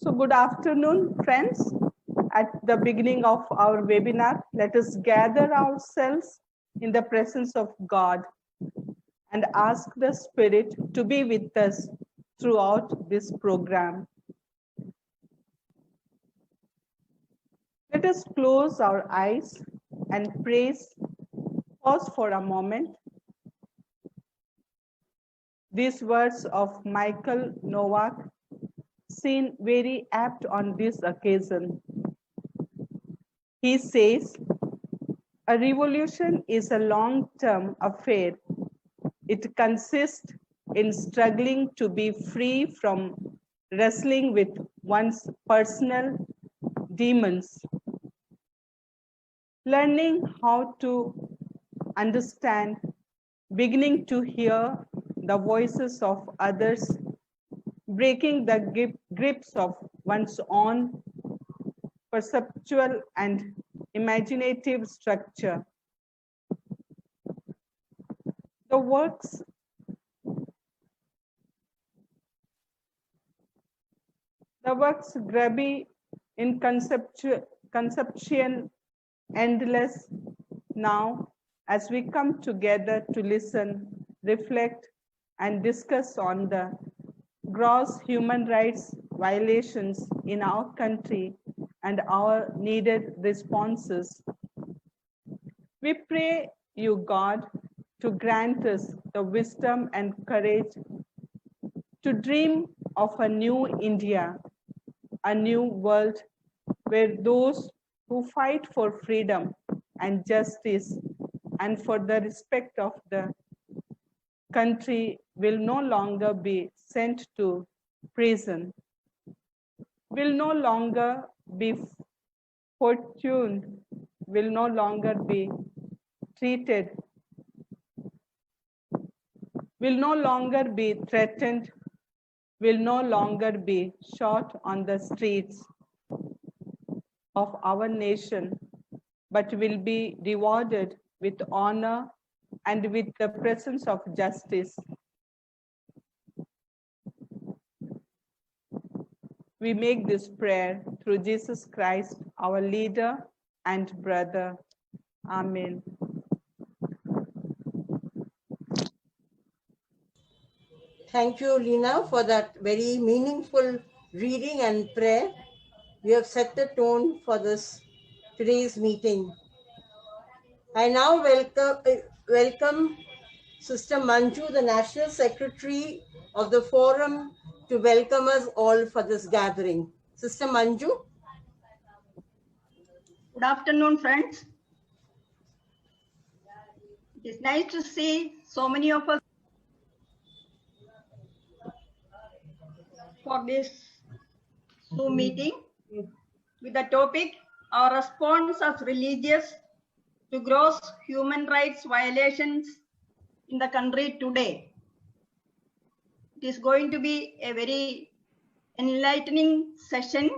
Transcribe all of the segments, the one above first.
So good afternoon, friends. At the beginning of our webinar, let us gather ourselves in the presence of God and ask the Spirit to be with us throughout this program. Let us close our eyes and pause for a moment. These words of Michael Novak seem very apt on this occasion. He says, a revolution is a long-term affair. It consists in struggling to be free from wrestling with one's personal demons, learning how to understand, beginning to hear the voices of others, breaking the grips of one's own perceptual and imaginative structure. The works grabby in conception endless now as we come together to listen, reflect, and discuss on the gross human rights violations in our country and our needed responses. We pray you, God, to grant us the wisdom and courage to dream of a new India, a new world where those who fight for freedom and justice and for the respect of the country will no longer be sent to prison, will no longer be fortuned, will no longer be treated, will no longer be threatened, will no longer be shot on the streets of our nation, but will be rewarded with honor and with the presence of justice. We make this prayer through Jesus Christ, our leader and brother. Amen. Thank you, Lina, for that very meaningful reading and prayer. You have set the tone for today's meeting. I now welcome Sister Manju, the National Secretary of the Forum, to welcome us all for this gathering. Sister Manju. Good afternoon, friends. It is nice to see so many of us for this Zoom meeting with the topic, our response as religious to gross human rights violations in the country today. It is going to be a very enlightening session.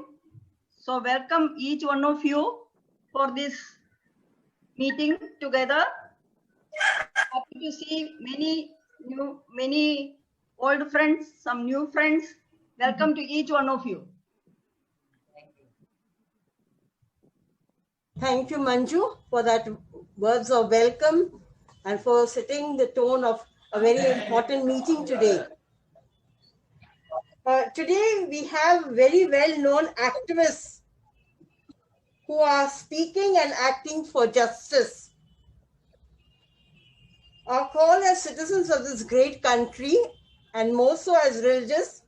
So welcome each one of you for this meeting together. Happy to see many old friends, some new friends. Welcome to each one of you. Thank you, Manju, for that words of welcome and for setting the tone of a very important meeting today. Today, we have very well-known activists who are speaking and acting for justice. Our call as citizens of this great country, and more so as religious,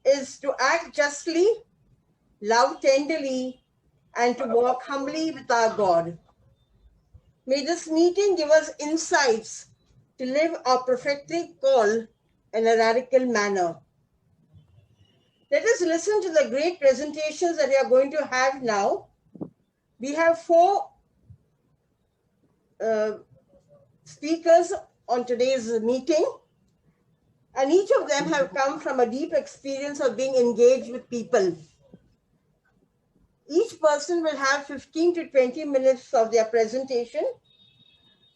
is to act justly, love tenderly, and to walk humbly with our God. May this meeting give us insights to live our prophetic call in a radical manner. Let us listen to the great presentations that we are going to have now. We have four speakers on today's meeting, and each of them have come from a deep experience of being engaged with people. Each person will have 15 to 20 minutes of their presentation.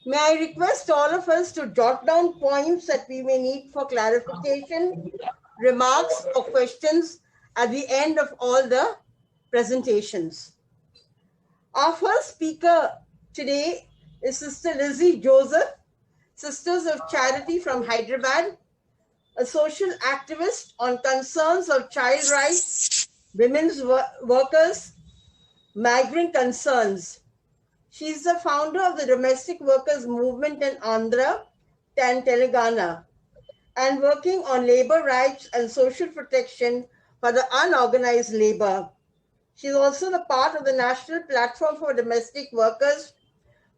May I request all of us to jot down points that we may need for clarification, remarks, or questions at the end of all the presentations. Our first speaker today is Sister Lizzie Joseph, Sisters of Charity from Hyderabad, a social activist on concerns of child rights, women's workers, migrant concerns. She is the founder of the domestic workers movement in Andhra and Telangana, and working on labor rights and social protection for the unorganized labor. She is also the part of the National Platform for Domestic Workers,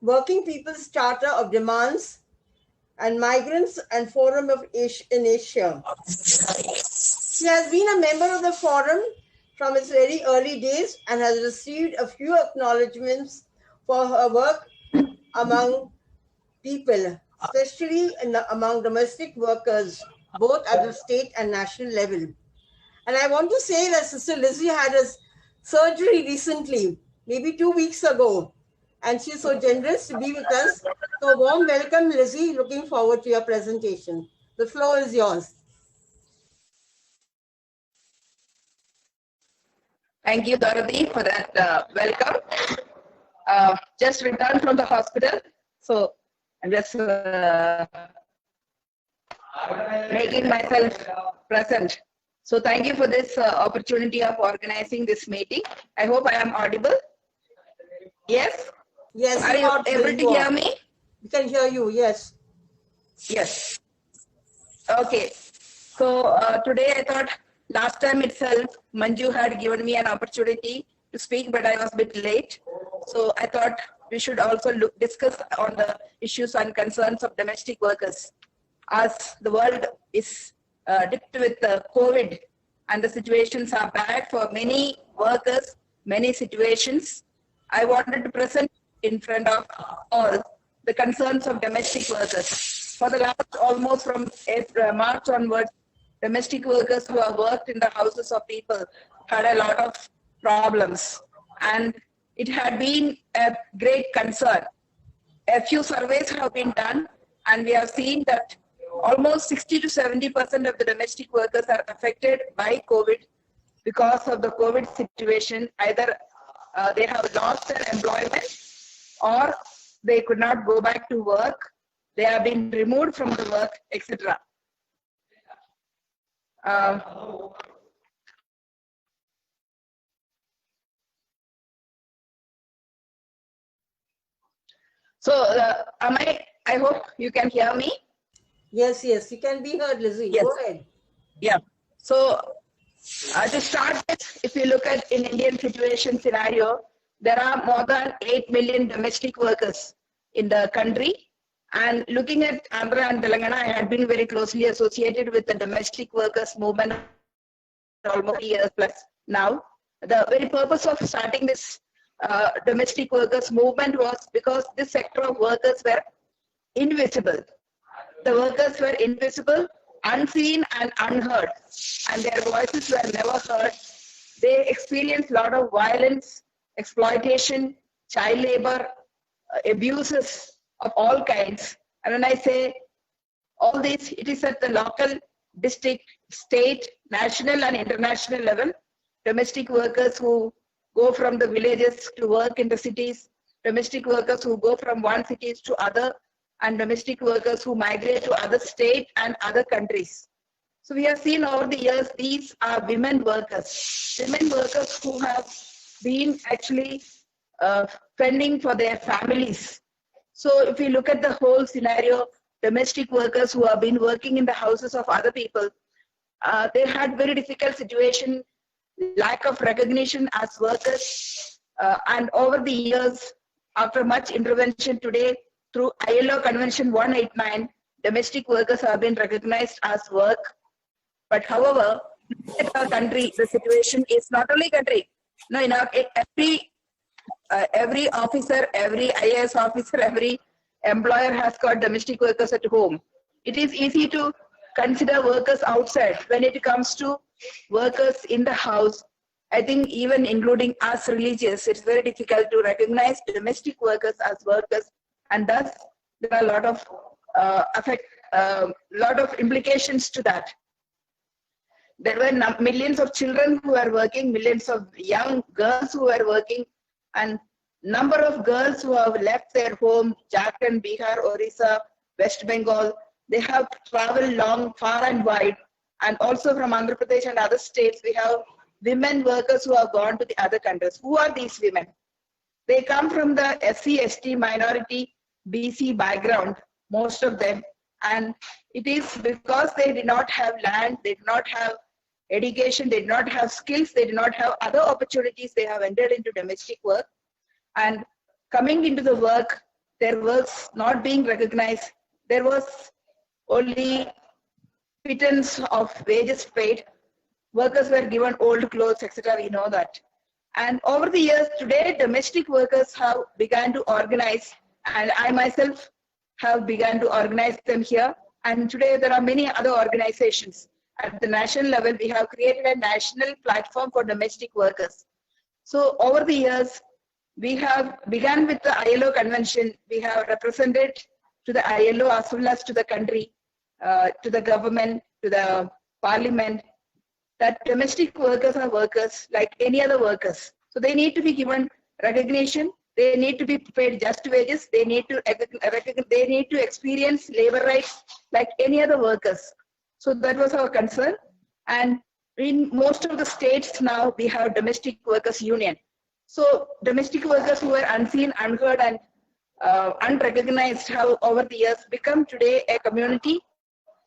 Working People's Charter of Demands, and Migrants and Forum in Asia. She has been a member of the forum from its very early days and has received a few acknowledgements for her work among people, especially among domestic workers, both at the state and national level. And I want to say that Sister Lizzie had a surgery recently, maybe 2 weeks ago, and she's so generous to be with us. So warm welcome, Lizzie. Looking forward to your presentation. The floor is yours. Thank you, Dorothy, for that welcome. Just returned from the hospital, so I'm just making myself present. So thank you for this opportunity of organizing this meeting. I hope I am audible. Yes? Yes. Are you able to hear me? We can hear you, yes. Yes. Okay. So today I thought last time itself, Manju had given me an opportunity to speak, but I was a bit late. So I thought we should also discuss on the issues and concerns of domestic workers. As the world is dipped with COVID and the situations are bad for many workers, many situations, I wanted to present in front of all the concerns of domestic workers. For the last almost from March onwards, domestic workers who have worked in the houses of people had a lot of problems, and it had been a great concern. A few surveys have been done, and we have seen that almost 60 to 70% of the domestic workers are affected by COVID because of the COVID situation. Either they have lost their employment or they could not go back to work, they have been removed from the work, etc. I hope you can hear me. Yes, yes, you can be heard, Lizzie. Yes. Go ahead. Yeah. So to start with, if you look at in Indian situation scenario, there are more than 8 million domestic workers in the country. And looking at Andhra and Telangana, I had been very closely associated with the domestic workers movement almost 3 years plus now. The very purpose of starting this domestic workers movement was because this sector of workers were invisible. The workers were invisible, unseen and unheard, and their voices were never heard. They experienced a lot of violence, exploitation, child labor, abuses of all kinds. And when I say all this, it is at the local, district, state, national and international level. Domestic workers who go from the villages to work in the cities, domestic workers who go from one city to other, and domestic workers who migrate to other states and other countries. So we have seen over the years, these are women workers who have been actually fending for their families. So if you look at the whole scenario, domestic workers who have been working in the houses of other people, they had very difficult situation, lack of recognition as workers, and over the years, after much intervention today, through ILO Convention 189, domestic workers have been recognized as work. But however, in our country, the situation is not only country. No, in our every officer, every IAS officer, every employer has got domestic workers at home. It is easy to consider workers outside. When it comes to workers in the house, I think even including us religious, it's very difficult to recognize domestic workers as workers, and thus there are a lot of lot of implications to that. there were millions of children who were working, millions of young girls who were working, and number of girls who have left their home, Jharkhand, Bihar, Orissa, West Bengal. They have traveled long, far and wide. And also from Andhra Pradesh and other states, we have women workers who have gone to the other countries. Who are these women? They come from the SC, ST, minority, BC background, most of them. And it is because they did not have land, they did not have education, they did not have skills, they did not have other opportunities, they have entered into domestic work. And coming into the work, their works not being recognized, there was only pittance of wages paid. Workers were given old clothes, etc. We know that. And over the years, today, domestic workers have begun to organize, and I myself have begun to organize them here. And today, there are many other organizations. At the national level, we have created a national platform for domestic workers. So over the years, we have begun with the ILO convention. We have represented to the ILO as well as to the country, to the government, to the parliament, that domestic workers are workers like any other workers. So they need to be given recognition. They need to be paid just wages. They need to experience labor rights like any other workers. So that was our concern. And in most of the states now, we have domestic workers union. So domestic workers who were unseen, unheard, and unrecognized have over the years become today a community.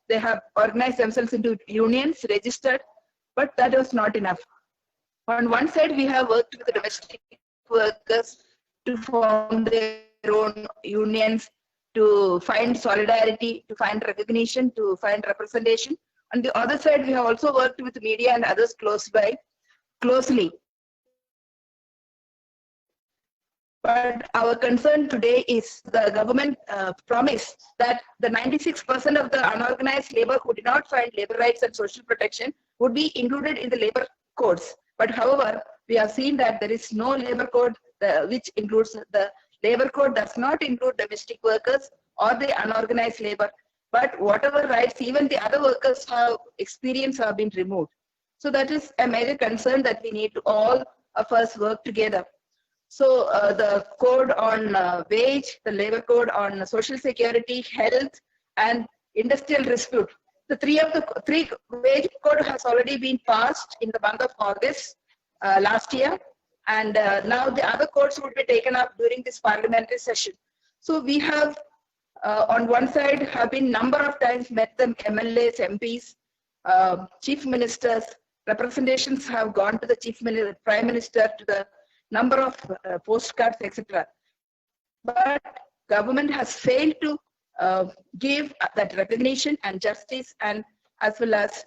They have organized themselves into unions, registered, but that was not enough. On one side, we have worked with the domestic workers to form their own unions, to find solidarity, to find recognition, to find representation. On the other side, we have also worked with media and others closely. But our concern today is the government promise that the 96% of the unorganized labor who did not find labor rights and social protection would be included in the labor codes. But however, we have seen that there is no labor code which includes the labor code does not include domestic workers or the unorganized labor. But whatever rights even the other workers have experienced have been removed. So that is a major concern that we need to all of us work together. So the code on wage, the labor code on social security, health, and industrial dispute. The three wage code has already been passed in the month of August last year, and now the other codes would be taken up during this parliamentary session. So we have, on one side, have been number of times met the MLAs, MPs, chief ministers. Representations have gone to the chief minister, prime minister, to the number of postcards, etc. But government has failed to give that recognition and justice, and as well as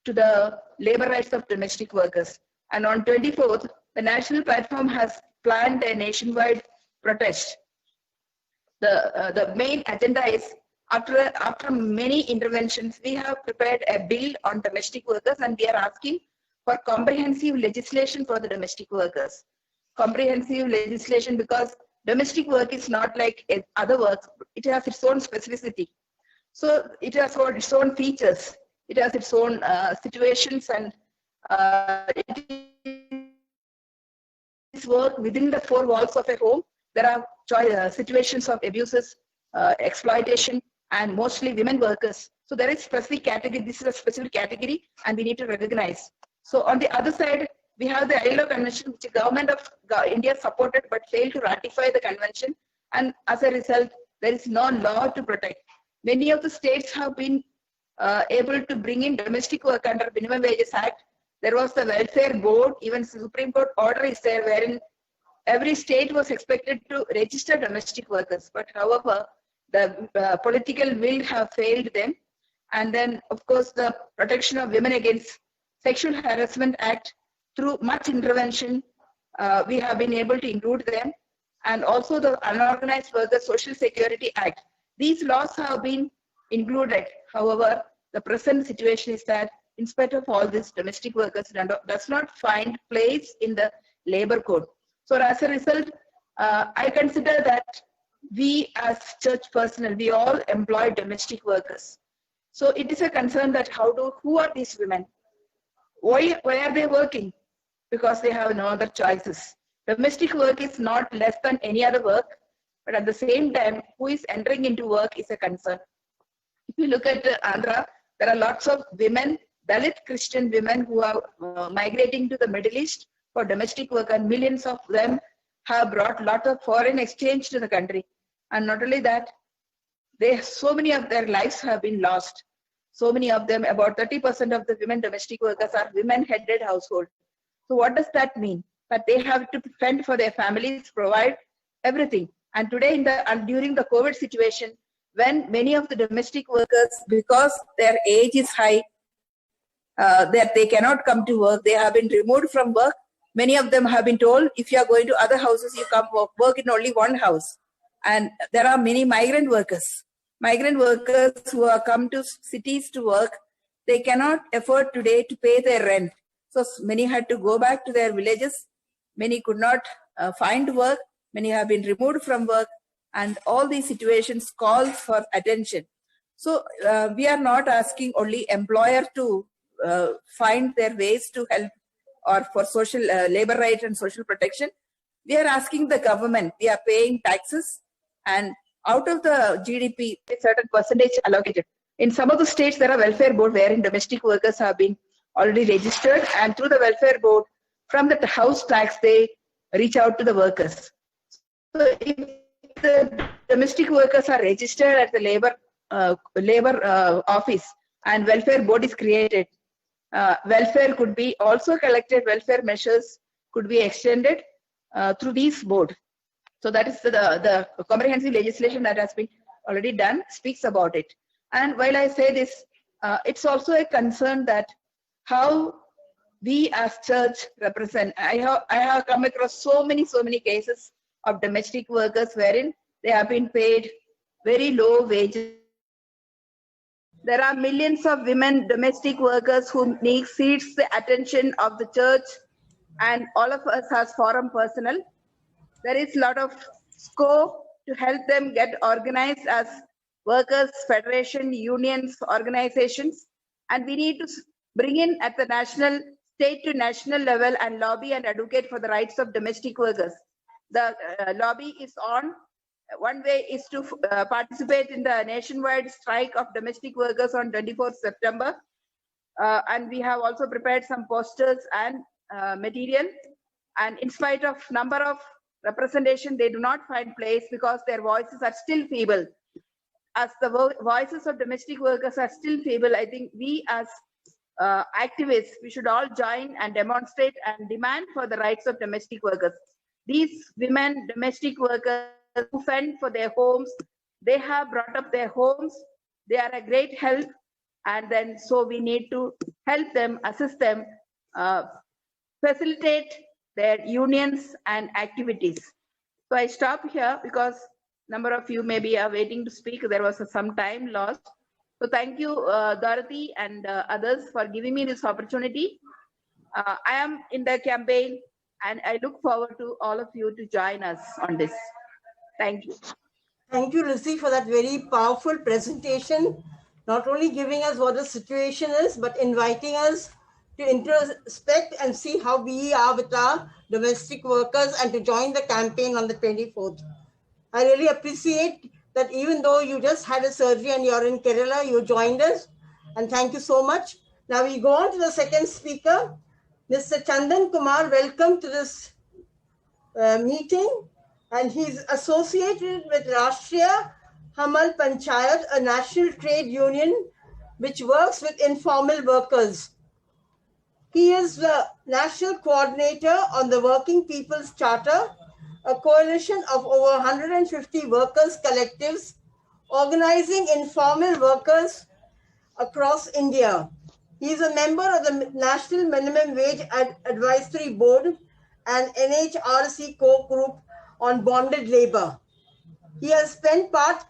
to the labor rights of domestic workers. And on 24th, the national platform has planned a nationwide protest. The main agenda is, after many interventions, we have prepared a bill on domestic workers, and we are asking for comprehensive legislation for the domestic workers. Comprehensive legislation, because domestic work is not like other works. It has its own specificity. So it has its own features. It has its own situations, and it is work within the four walls of a home. There are situations of abuses, exploitation, and mostly women workers. So there is specific category. This is a specific category, and we need to recognize. So on the other side, we have the ILO convention, which the government of India supported but failed to ratify the convention. And as a result, there is no law to protect. Many of the states have been able to bring in domestic work under Minimum Wages Act. There was the welfare board, even Supreme Court order is there, wherein every state was expected to register domestic workers. But however, the political will have failed them. And then, of course, the Protection of Women Against Sexual Harassment Act, through much intervention, we have been able to include them. And also the Unorganized Workers Social Security Act. These laws have been included. However, the present situation is that in spite of all this, domestic workers does not find place in the labor code. So as a result, I consider that we as church personnel, we all employ domestic workers. So it is a concern that who are these women? Why are they working? Because they have no other choices. Domestic work is not less than any other work, but at the same time, who is entering into work is a concern. If you look at Andhra, there are lots of women, Dalit Christian women who are migrating to the Middle East for domestic work, and millions of them have brought lot of foreign exchange to the country. And not only that, so many of their lives have been lost. So many of them, about 30% of the women domestic workers are women-headed household. So what does that mean? That they have to fend for their families, provide everything. And today, during the COVID situation, when many of the domestic workers, because their age is high, that they cannot come to work, they have been removed from work. Many of them have been told, if you are going to other houses, you come work in only one house. And there are many migrant workers who are come to cities to work. They cannot afford today to pay their rent. So many had to go back to their villages. Many could not find work. Many have been removed from work. And all these situations call for attention. So we are not asking only employer to find their ways to help or for social labor rights and social protection. We are asking the government. We are paying taxes, and out of the GDP, a certain percentage allocated. In some of the states, there are welfare board wherein domestic workers have been already registered, and through the welfare board, from the house tax, they reach out to the workers. So if the domestic workers are registered at the labor office and welfare board is created, welfare could be also collected, welfare measures could be extended through these board. So that is the comprehensive legislation that has been already done speaks about it. And while I say this, it's also a concern that how we as church represent. I have come across so many cases of domestic workers wherein they have been paid very low wages. There are millions of women domestic workers who needs the attention of the church and all of us as forum personnel. There is a lot of scope to help them get organized as workers, federation, unions, organizations, and we need to bring in at the national, state to national level and lobby and advocate for the rights of domestic workers. The lobby is on. One way is to participate in the nationwide strike of domestic workers on 24th September. And we have also prepared some posters and material. And in spite of number of representation, they do not find place because their voices are still feeble. As the voices of domestic workers are still feeble, I think we as activists, we should all join and demonstrate and demand for the rights of domestic workers. These women, domestic workers who fend for their homes, they have brought up their homes, they are a great help, and then so we need to help them, assist them, facilitate their unions and activities. So I stop here because number of you maybe are waiting to speak. There was some time lost. So thank you, Dorothy and others for giving me this opportunity. I am in the campaign and I look forward to all of you to join us on this. Thank you. Thank you, Lucy, for that very powerful presentation, not only giving us what the situation is, but inviting us to introspect and see how we are with our domestic workers and to join the campaign on the 24th. I really appreciate that even though you just had a surgery and you're in Kerala, you joined us, and thank you so much. Now we go on to the second speaker, Mr. Chandan Kumar. Welcome to this meeting. And he's associated with Rashtriya Hamal Panchayat, a national trade union which works with informal workers. He is the national coordinator on the Working People's Charter, a coalition of over 150 workers' collectives organizing informal workers across India. He is a member of the National Minimum Wage Advisory Board and NHRC core group on bonded labor. He has spent part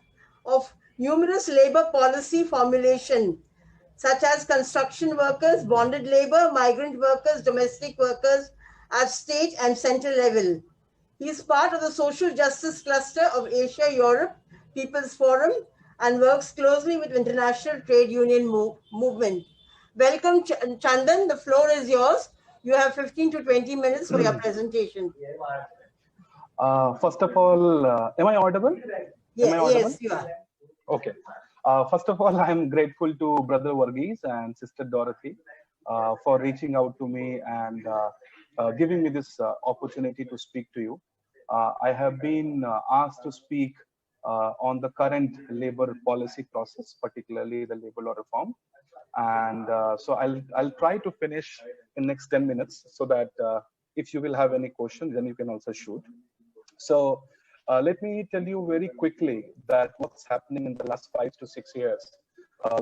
of numerous labor policy formulation, such as construction workers, bonded labor, migrant workers, domestic workers at state and central level. He is part of the Social Justice Cluster of Asia-Europe People's Forum and works closely with international trade union movement. Welcome, Chandan. The floor is yours. You have 15 to 20 minutes for your presentation. First of all, am I audible? Yeah, am I audible? yes, you are. Okay. First of all, I'm grateful to Brother Varghese and Sister Dorothy for reaching out to me and giving me this opportunity to speak to you. I have been asked to speak on the current labor policy process, particularly the labor law reform. And so I'll try to finish in next 10 minutes so that if you will have any questions, then you can also shoot. So let me tell you very quickly that what's happening in the last 5 to 6 years,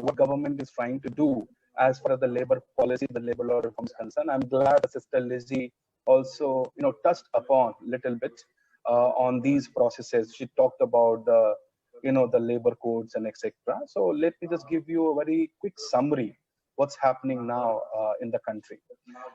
what government is trying to do as far as the labor policy, the labor law reform is concerned. I'm glad Sister Lizzie also, touched upon a little bit on these processes. She talked about the, the labor codes and etc. So let me just give you a very quick summary what's happening now in the country.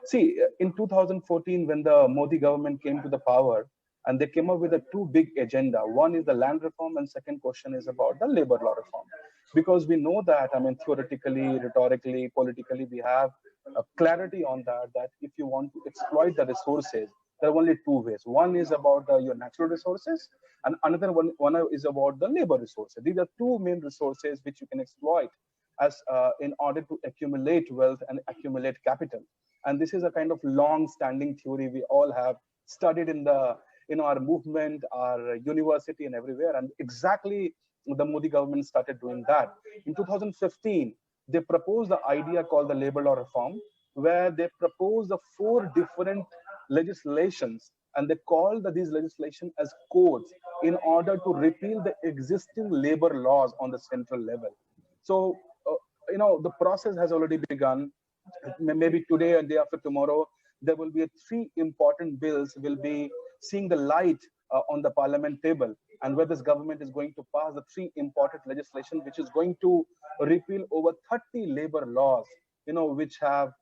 See, in 2014, when the Modi government came to the power, and they came up with a two big agenda. One is the land reform, and second question is about the labor law reform. Because we know that, theoretically, rhetorically, politically, we have a clarity on that if you want to exploit the resources, there are only two ways. One is about your natural resources, and another one is about the labor resources. These are two main resources which you can exploit as in order to accumulate wealth and accumulate capital. And this is a kind of long-standing theory we all have studied in our movement, our university, and everywhere. And exactly the Modi government started doing that. In 2015, they proposed the idea called the labor law reform, where they proposed the 4 different legislations, and they called these legislation as codes in order to repeal the existing labor laws on the central level. So, the process has already begun. Maybe today and day after tomorrow, there will be 3 important bills will be seeing the light on the parliament table, and where this government is going to pass the 3 important legislation, which is going to repeal over 30 labor laws, which have,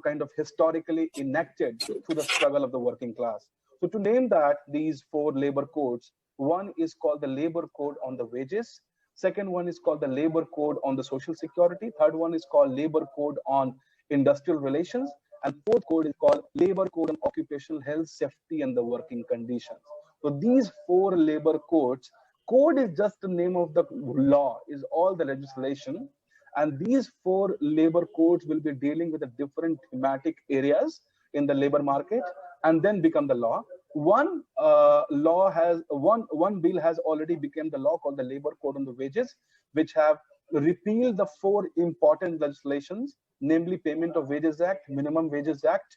kind of historically enacted through the struggle of the working class. So to name that, these 4 labor codes, one is called the labor code on the wages. Second one is called the labor code on the social security. Third one is called labor code on industrial relations. And fourth code is called labor code on occupational health, safety, and the working conditions. So these 4 labor codes, code is just the name of the law, is all the legislation. And these 4 labor codes will be dealing with the different thematic areas in the labor market and then become the law. One bill has already become the law called the labor code on the wages, which have repealed the 4 important legislations, namely Payment of Wages Act, Minimum Wages Act,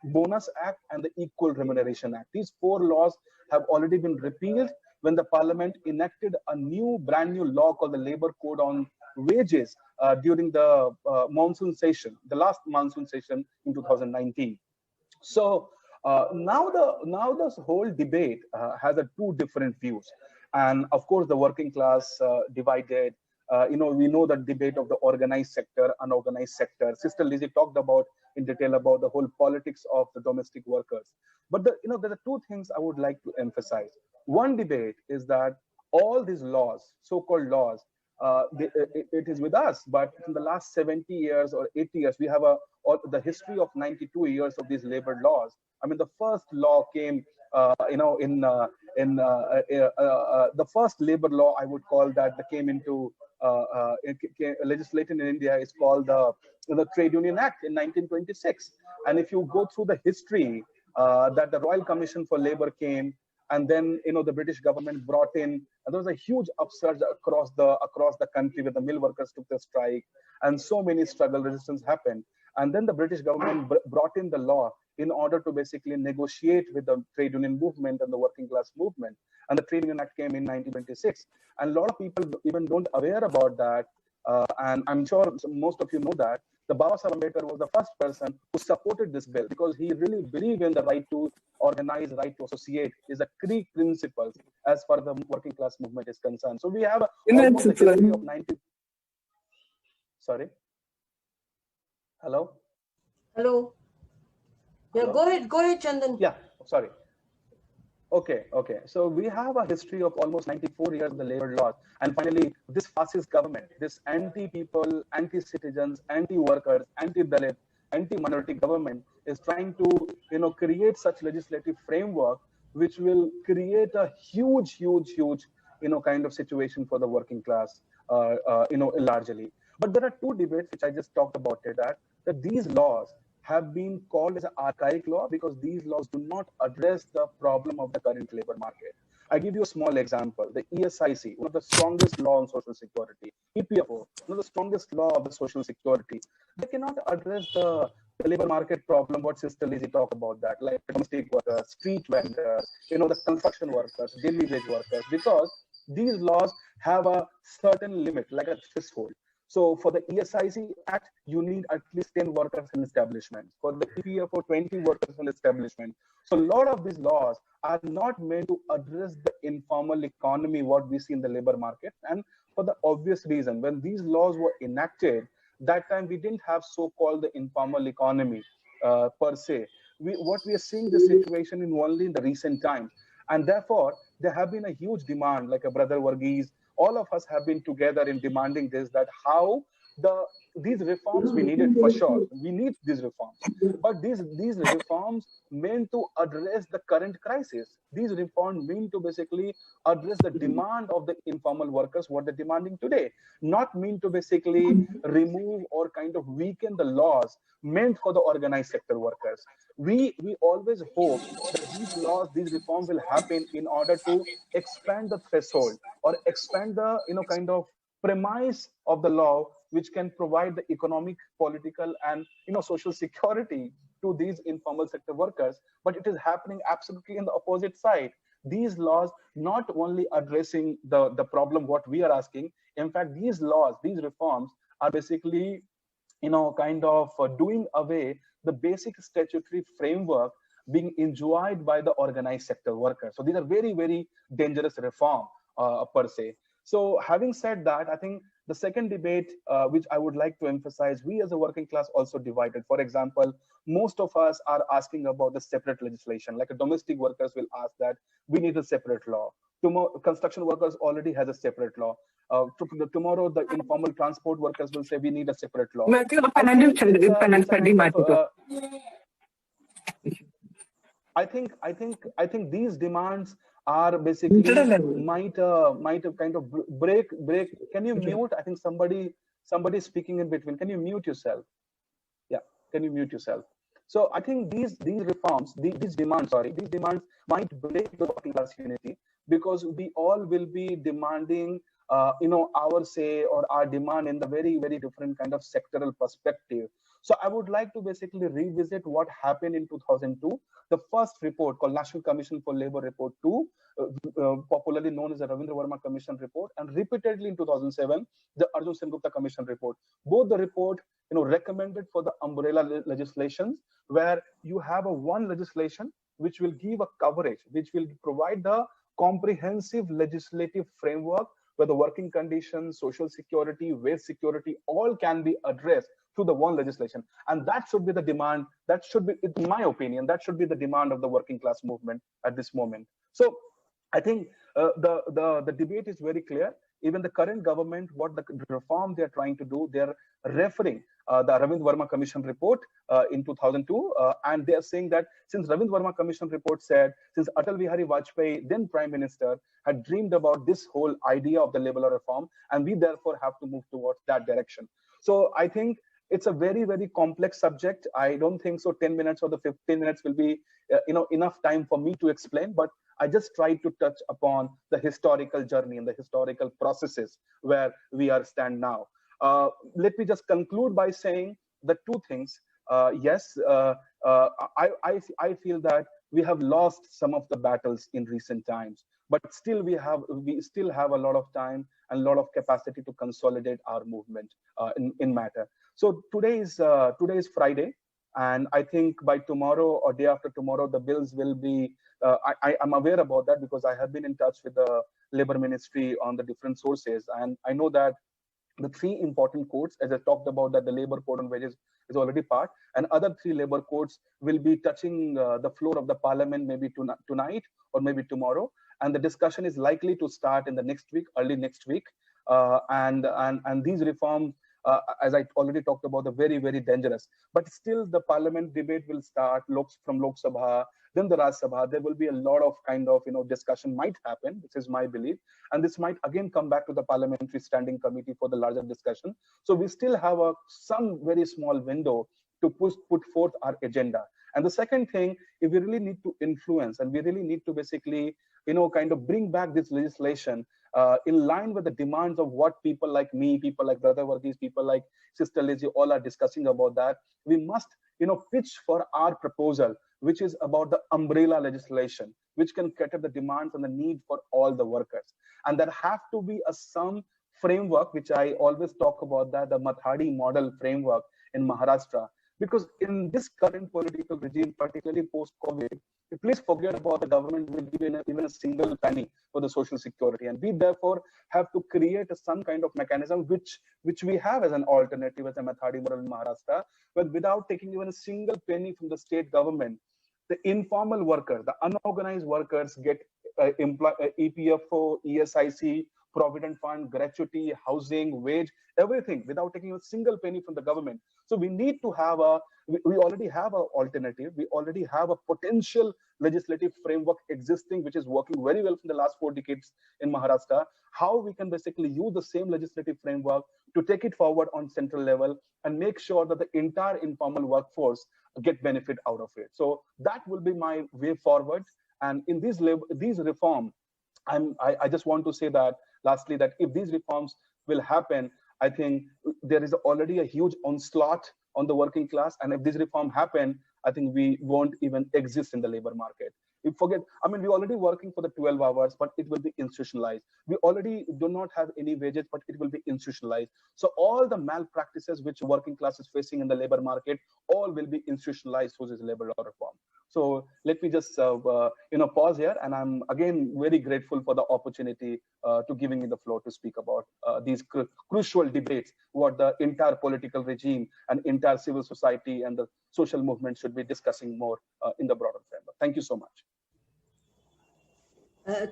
Bonus Act, and the Equal Remuneration Act. These 4 laws have already been repealed when the parliament enacted a brand new law called the Labor Code on Wages during the monsoon session, the last monsoon session in 2019. So now this whole debate has 2 different views, and of course the working class divided. We know the debate of the organized sector, unorganized sector. Sister Lizzie talked about in detail about the whole politics of the domestic workers. But there are 2 things I would like to emphasize. One debate is that all these laws, so-called laws, it is with us, but in the last 70 years or 80 years, we have the history of 92 years of these labor laws. The first law came, the first labor law, I would call that came into legislated in India is called the Trade Union Act in 1926. And if you go through the history, that the Royal Commission for Labor came, and then the British government brought in, and there was a huge upsurge across the country where the mill workers took the strike, and so many struggle resistance happened. And then the British government brought in the law in order to basically negotiate with the trade union movement and the working class movement. And the Trade Union Act came in 1926. And a lot of people even don't aware about that. And I'm sure most of you know that the Baba Saheb Ambedkar was the first person who supported this bill, because he really believed in the right to organize, right to associate is a key principle as far as the working class movement is concerned. So we have almost a history of 90. Sorry. Hello. Hello. Yeah, hello? Go ahead, Chandan. Yeah, sorry. Okay. So we have a history of almost 94 years of the labor laws, and finally, this fascist government, this anti-people, anti-citizens, anti-workers, anti-Dalit, anti-minority government is trying to, create such legislative framework which will create a huge, kind of situation for the working class, largely. But there are two debates which I just talked about it, that these laws have been called as an archaic law because these laws do not address the problem of the current labor market. I give you a small example. The ESIC, one of the strongest law on social security, EPFO, one of the strongest law of the social security, they cannot address the labor market problem. What Sister Lizzie talked about that, like domestic workers, street vendors, the construction workers, daily wage workers, because these laws have a certain limit, like a threshold. So for the ESIC Act, you need at least 10 workers in establishment. For the EPFO, 20 workers in establishment. So a lot of these laws are not meant to address the informal economy, what we see in the labor market. And for the obvious reason, when these laws were enacted, that time we didn't have so-called the informal economy per se. What we are seeing the situation in only in the recent times. And therefore, there have been a huge demand, like a Brother Varghese, all of us have been together in demanding this, that how these reforms we needed for sure. We need these reforms, but these reforms meant to address the current crisis. These reforms mean to basically address the demand of the informal workers, what they're demanding today, not mean to basically remove or kind of weaken the laws meant for the organized sector workers. We always hope that these laws, these reforms will happen in order to expand the threshold or expand the kind of premise of the law, which can provide the economic, political, and social security to these informal sector workers. But it is happening absolutely in the opposite side. These laws not only addressing the problem what we are asking. In fact, these laws, these reforms are basically kind of doing away the basic statutory framework being enjoyed by the organized sector workers. So these are very, very dangerous reform per se. So having said that, I think the second debate, which I would like to emphasize, we as a working class also divided. For example, most of us are asking about the separate legislation, like a domestic workers will ask that we need a separate law. Tomorrow, construction workers already has a separate law. Tomorrow, the informal transport workers will say we need a separate law. I think these demands are basically might kind of break. Can you mute? I think somebody speaking in between. Can you mute yourself? Yeah, can you mute yourself? So I think these reforms, these demands might break the working class unity, because we all will be demanding our say or our demand in the very, very different kind of sectoral perspective. So I would like to basically revisit what happened in 2002. The first report called National Commission for Labour Report 2, popularly known as the Ravindra Verma Commission report, and repeatedly in 2007, the Arjun Sengupta Commission report. Both the report, recommended for the umbrella legislations, where you have a one legislation which will give a coverage, which will provide the comprehensive legislative framework where the working conditions, social security, wage security, all can be addressed through the one legislation. And that should be the demand. That should be, in my opinion, that should be the demand of the working class movement at this moment. So I think the debate is very clear. Even the current government, what the reform they're trying to do, they're referring the Ravindra Verma Commission report in 2002, and they're saying that since Ravindra Verma Commission report said, since Atal Bihari Vajpayee, then Prime Minister, had dreamed about this whole idea of the labor law reform, and we therefore have to move towards that direction. So I think it's a very, very complex subject. I don't think so 10 minutes or the 15 minutes will be enough time for me to explain, but I just tried to touch upon the historical journey and the historical processes where we are stand now. Let me just conclude by saying the two things. Yes, I feel that we have lost some of the battles in recent times, but still we still have a lot of time and a lot of capacity to consolidate our movement in matter. So today is Friday, and I think by tomorrow or day after tomorrow, the bills will be. I am aware about that because I have been in touch with the Labor Ministry on the different sources, and I know that the three important codes, as I talked about, that the labor code on wages is already part, and other three labor codes will be touching the floor of the parliament maybe tonight or maybe tomorrow. And the discussion is likely to start in the next week, early next week. And these reforms, as I already talked about, are very, very dangerous. But still, the parliament debate will start from Lok Sabha, then the Raj Sabha. There will be a lot of discussion might happen. This is my belief, and this might again come back to the parliamentary standing committee for the larger discussion. So we still have some very small window to put forth our agenda. And the second thing, if we really need to influence, and we really need to basically bring back this legislation in line with the demands of what people like me, people like Brother Varghese, people like Sister Lizzie, all are discussing about that. We must, pitch for our proposal, which is about the umbrella legislation, which can cater the demands and the need for all the workers. And there have to be some framework, which I always talk about, that the Mathadi model framework in Maharashtra. Because in this current political regime, particularly post-COVID, please forget about the government will give even a single penny for the social security. And we therefore have to create some kind of mechanism which we have as an alternative, as a Mathadi model in Maharashtra, but without taking even a single penny from the state government, the informal worker, the unorganized workers get EPFO, ESIC, Provident Fund, gratuity, housing, wage, everything without taking a single penny from the government. So we need to have we already have an alternative. We already have a potential legislative framework existing, which is working very well for the last 4 decades in Maharashtra. How we can basically use the same legislative framework to take it forward on central level and make sure that the entire informal workforce get benefit out of it. So that will be my way forward. And in these reforms, I just want to say that lastly, that if these reforms will happen, I think there is already a huge onslaught on the working class. And if this reform happen, I think we won't even exist in the labor market. We're already working for the 12 hours, but it will be institutionalized. We already do not have any wages, but it will be institutionalized. So all the malpractices which working class is facing in the labor market, all will be institutionalized through this labor law reform. So let me just pause here, and I'm again very grateful for the opportunity to giving me the floor to speak about these crucial debates, what the entire political regime and entire civil society and the social movement should be discussing more in the broader framework. Thank you so much.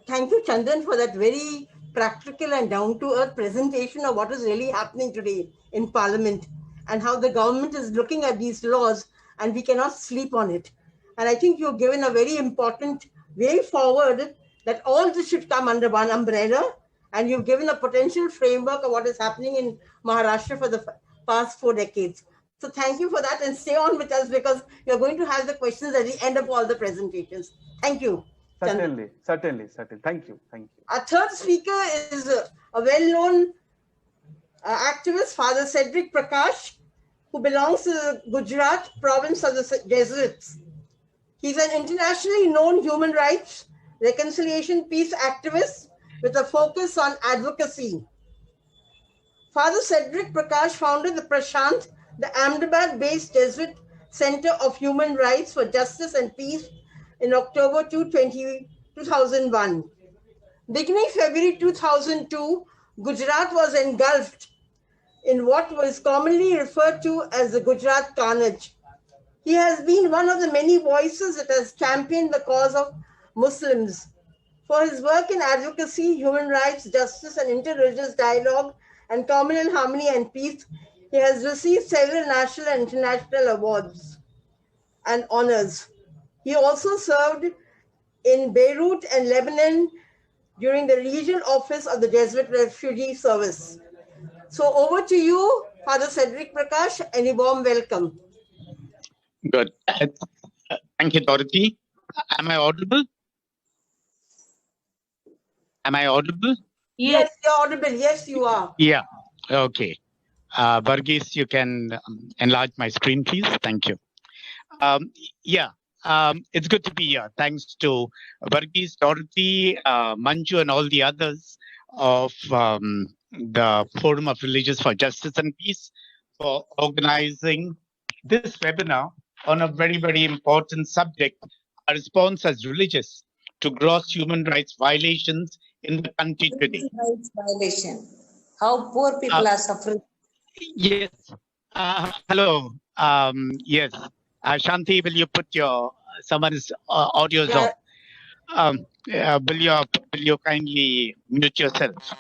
Thank you, Chandan, for that very practical and down-to-earth presentation of what is really happening today in Parliament and how the government is looking at these laws and we cannot sleep on it. And I think you've given a very important way forward that all this should come under one umbrella, and you've given a potential framework of what is happening in Maharashtra for the past 4 decades. So thank you for that, and stay on with us because you're going to have the questions at the end of all the presentations. Thank you. Certainly. Thank you. Our third speaker is a well-known activist, Father Cedric Prakash, who belongs to the Gujarat province of the Jesuits. He's an internationally known human rights, reconciliation, peace activist with a focus on advocacy. Father Cedric Prakash founded the Prashant, the Ahmedabad-based Jesuit Center of Human Rights for Justice and Peace in October 2001. Beginning February 2002, Gujarat was engulfed in what was commonly referred to as the Gujarat Carnage. He has been one of the many voices that has championed the cause of Muslims. For his work in advocacy, human rights, justice, and interreligious dialogue, and communal harmony and peace, he has received several national and international awards and honors. He also served in Beirut and Lebanon during the regional office of the Jesuit Refugee Service. So over to you, Father Cedric Prakash, and a warm welcome. Good. Thank you, Dorothy. Am I audible? Yes, you're audible. Yes, you are. Yeah. Okay. Varghese, you can enlarge my screen, please. Thank you. It's good to be here. Thanks to Varghese, Dorothy, Manju, and all the others of the Forum of Religions for Justice and Peace for organizing this webinar on a very, very important subject, a response as religious to gross human rights violations in the country today. Human rights violation. how poor people are suffering. Yes. Hello. Yes. Shanti, will you put someone's audios Yeah. off? Will you kindly mute yourself?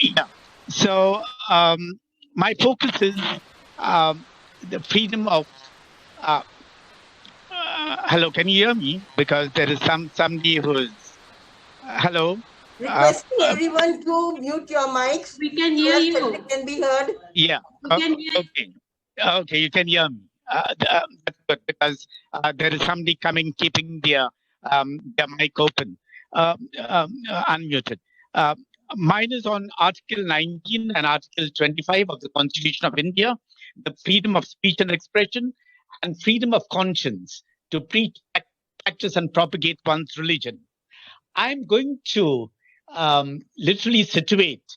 Yeah. So my focus is the freedom of. Hello, can you hear me? Because there is somebody who is. Hello. Requesting everyone to mute your mics. We can hear so that you. it can be heard. Yeah. We can hear Okay. Okay, you can hear me. That's good because there is somebody coming, keeping their mic open, unmuted. Mine is on Article 19 and Article 25 of the Constitution of India, the freedom of speech and expression, and freedom of conscience to preach, practice, and propagate one's religion. I'm going to literally situate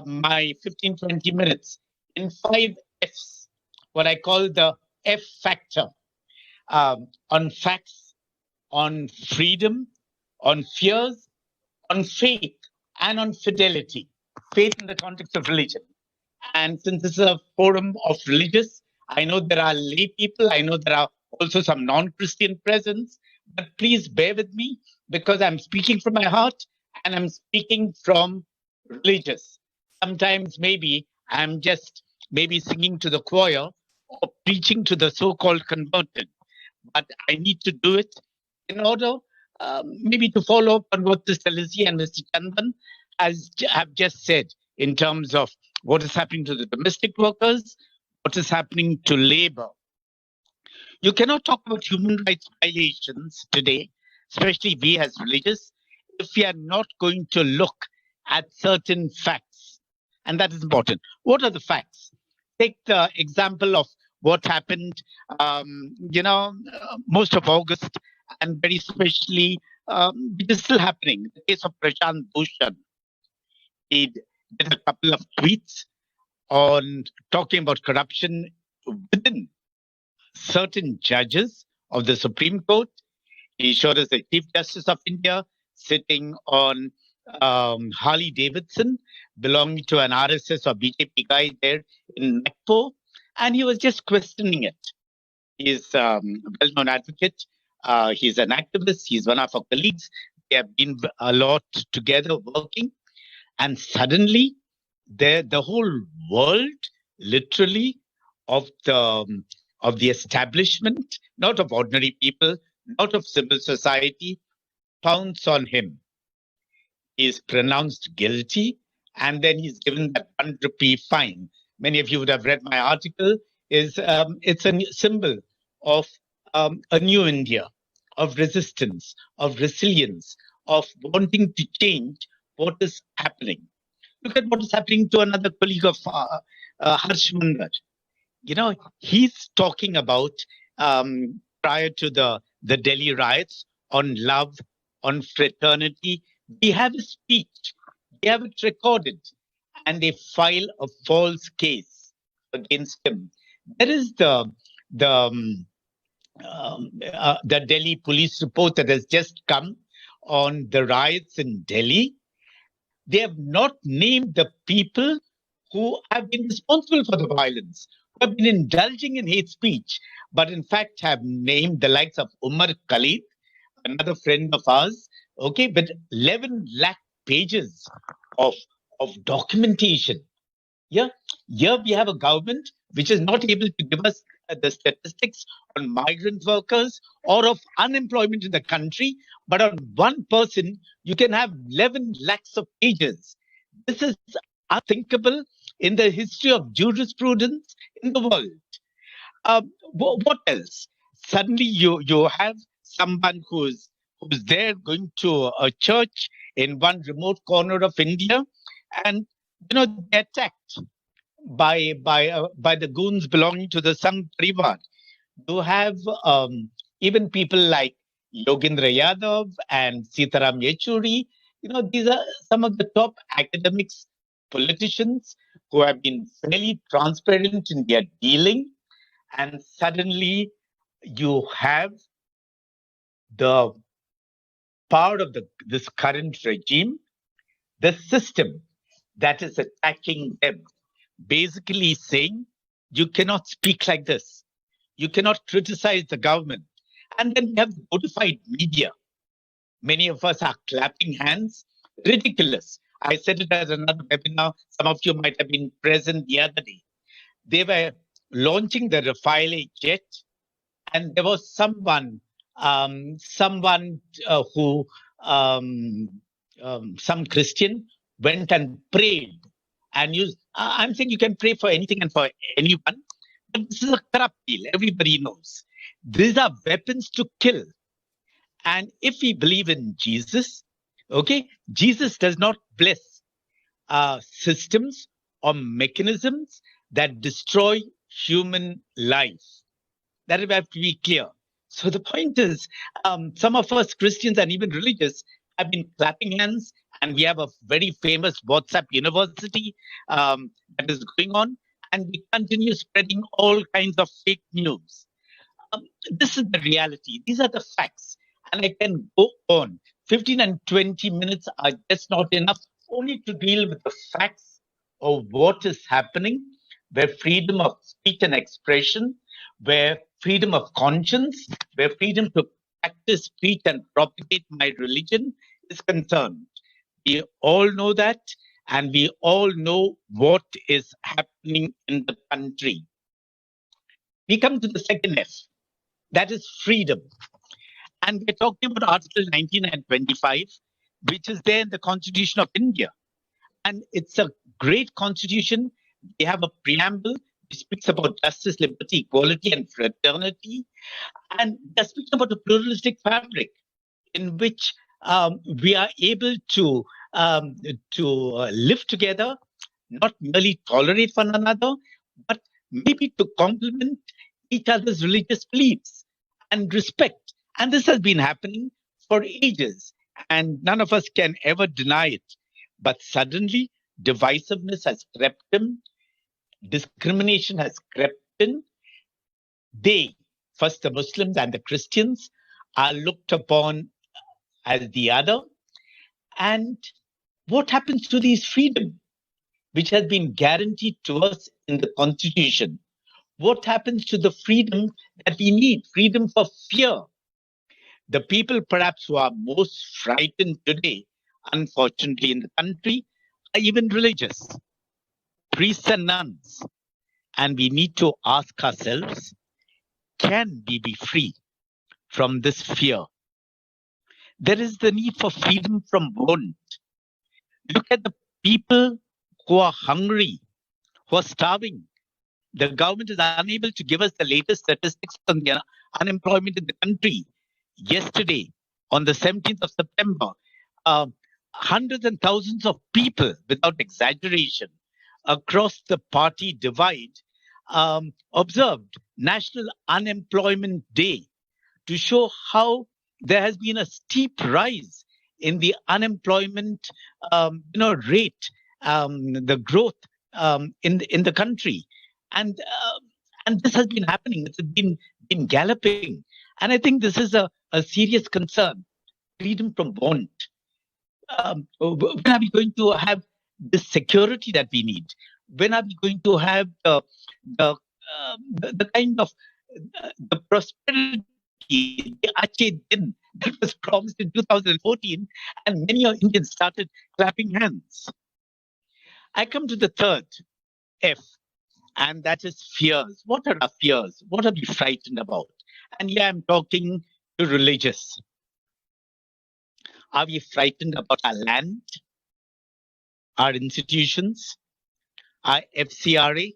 my 15-20 minutes in 5 F's, what I call the F factor, on facts, on freedom, on fears, on faith, and on fidelity. Faith in the context of religion. And since this is a forum of religious, I know there are lay people, I know there are also some non-Christian presence, but please bear with me because I'm speaking from my heart and I'm speaking from religious. Sometimes maybe I'm just singing to the choir or preaching to the so-called converted, but I need to do it in order maybe to follow up on what Mr. Lizzie and Mr. Chandan have just said in terms of what is happening to the domestic workers, what is happening to labor. You cannot talk about human rights violations today, especially we as religious, if we are not going to look at certain facts. And that is important. What are the facts? Take the example of what happened, most of August, and very especially, it is still happening. The case of Prashant Bhushan. He did a couple of tweets on talking about corruption within certain judges of the Supreme Court. He showed us the Chief Justice of India sitting on Harley Davidson, belonging to an RSS or BJP guy there in Nagpur, and he was just questioning it. He's a well-known advocate. He's an activist. He's one of our colleagues. They have been a lot together working, and suddenly, the whole world, literally, of the establishment, not of ordinary people, not of civil society, pounce on him. He is pronounced guilty, and then he's given that 1 rupee fine. Many of you would have read my article. It's a symbol of a new India, of resistance, of resilience, of wanting to change what is happening. Look at what is happening to another colleague of Harsh Mandar. He's talking about prior to the Delhi riots on love, on fraternity. We have a speech, they have it recorded, and they file a false case against him. There is the Delhi police report that has just come on the riots in Delhi. They have not named the people who have been responsible for the violence, who have been indulging in hate speech, but in fact have named the likes of Umar Khalid, another friend of ours, okay, but 11 lakh pages of documentation. Yeah, here we have a government which is not able to give us the statistics on migrant workers or of unemployment in the country, but on one person, you can have 11 lakhs of pages. This is unthinkable in the history of jurisprudence in the world. What else? Suddenly you have someone who's there going to a church in one remote corner of India, and they're attacked by the goons belonging to the Sangh Parivar. You have even people like Yogendra Yadav and Sitaram Yechuri. These are some of the top academics, politicians who have been fairly transparent in their dealing, and suddenly you have the power of this current regime, the system that is attacking them, basically saying, you cannot speak like this. You cannot criticize the government. And then we have the notified media. Many of us are clapping hands. Ridiculous. I said it at another webinar. Some of you might have been present the other day. They were launching the Rafale jet, and there was someone who, some Christian, went and prayed and used. I'm saying you can pray for anything and for anyone, but this is a corrupt deal. Everybody knows. These are weapons to kill. And if we believe in Jesus, okay, Jesus does not bless systems or mechanisms that destroy human life. That will have to be clear. So the point is, some of us Christians and even religious have been clapping hands, and we have a very famous WhatsApp university that is going on, and we continue spreading all kinds of fake news. This is the reality. These are the facts. And I can go on. 15 and 20 minutes are just not enough only to deal with the facts of what is happening, where freedom of speech and expression, where freedom of conscience, where freedom to practice, speech, and propagate my religion is concerned. We all know that, and we all know what is happening in the country. We come to the second F, that is freedom. And we're talking about Article 19 and 25, which is there in the Constitution of India. And it's a great constitution. We have a preamble which speaks about justice, liberty, equality, and fraternity. And they're speaking about a pluralistic fabric in which we are able to live together, not merely tolerate one another, but maybe to complement each other's religious beliefs and respect. And this has been happening for ages, and none of us can ever deny it. But suddenly, divisiveness has crept in, discrimination has crept in. They, first the Muslims and the Christians, are looked upon as the other. And what happens to these freedom, which has been guaranteed to us in the Constitution? What happens to the freedom that we need? Freedom for fear. The people perhaps who are most frightened today, unfortunately, in the country, are even religious, priests and nuns. And we need to ask ourselves, can we be free from this fear? There is the need for freedom from want. Look at the people who are hungry, who are starving. The government is unable to give us the latest statistics on the unemployment in the country. Yesterday, on the 17th of September, hundreds and thousands of people, without exaggeration, across the party divide, observed National Unemployment Day to show how there has been a steep rise in the unemployment rate, the growth in the country. And this has been happening. It's been galloping. And I think this is a serious concern. Freedom from want. When are we going to have the security that we need? When are we going to have the kind of the prosperity, the Ache Din that was promised in 2014, and many Indians started clapping hands? I come to the third F, and that is fears. What are our fears? What are we frightened about? And yeah, I'm talking to religious. Are we frightened about our land, our institutions, our FCRA,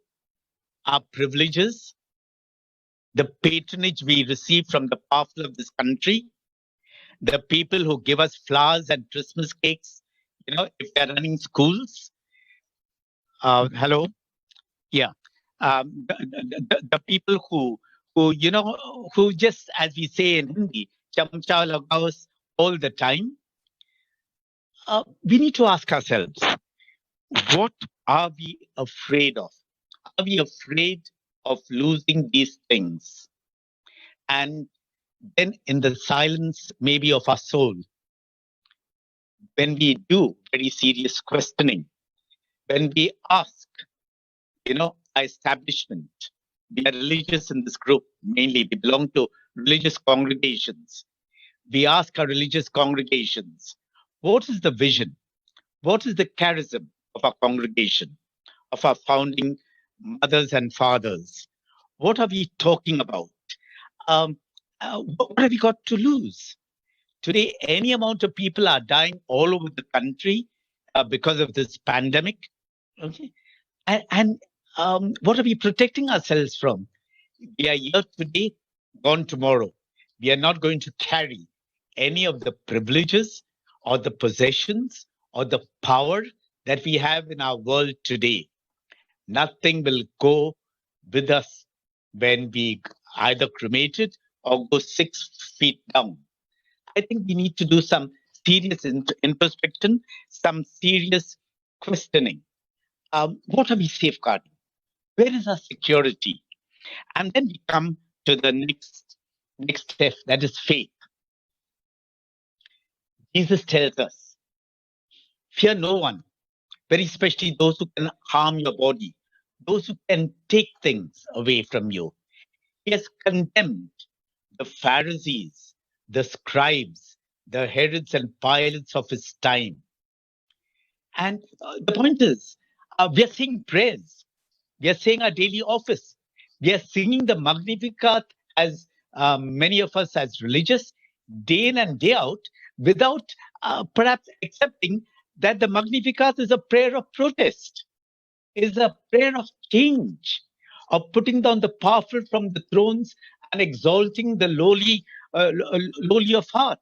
our privileges, the patronage we receive from the powerful of this country, the people who give us flowers and Christmas cakes, if they're running schools? Hello? Yeah. The people who just, as we say in Hindi, chamcha lagao us all the time. We need to ask ourselves, what are we afraid of? Are we afraid of losing these things? And then in the silence, maybe of our soul, when we do very serious questioning, when we ask, our establishment, we are religious in this group, mainly we belong to religious congregations. We ask our religious congregations, what is the vision? What is the charism of our congregation, of our founding mothers and fathers? What are we talking about? What have we got to lose? Today, any amount of people are dying all over the country because of this pandemic. Okay, and what are we protecting ourselves from? We are here today, gone tomorrow. We are not going to carry any of the privileges or the possessions or the power that we have in our world today. Nothing will go with us when we either cremated or go 6 feet down. I think we need to do some serious introspection, some serious questioning. What are we safeguarding? Where is our security? And then we come to the next step, that is faith. Jesus tells us, fear no one, very especially those who can harm your body, those who can take things away from you. He has condemned the Pharisees, the scribes, the Herods and Pilates of his time. And the point is, we are saying prayers. We are saying our daily office. We are singing the Magnificat as many of us as religious, day in and day out, without perhaps accepting that the Magnificat is a prayer of protest, is a prayer of change, of putting down the powerful from the thrones and exalting the lowly of heart.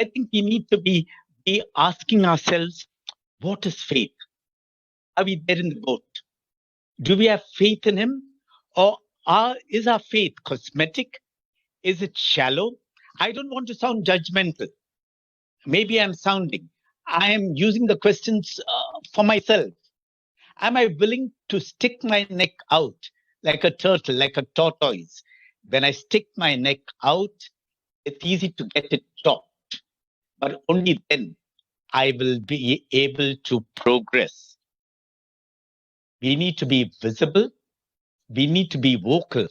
I think we need to be asking ourselves, what is faith? Are we there in the boat? Do we have faith in him? Or is our faith cosmetic? Is it shallow? I don't want to sound judgmental. Maybe I'm sounding. I am using the questions for myself. Am I willing to stick my neck out like a turtle, like a tortoise? When I stick my neck out, it's easy to get it chopped. But only then I will be able to progress. We need to be visible. We need to be vocal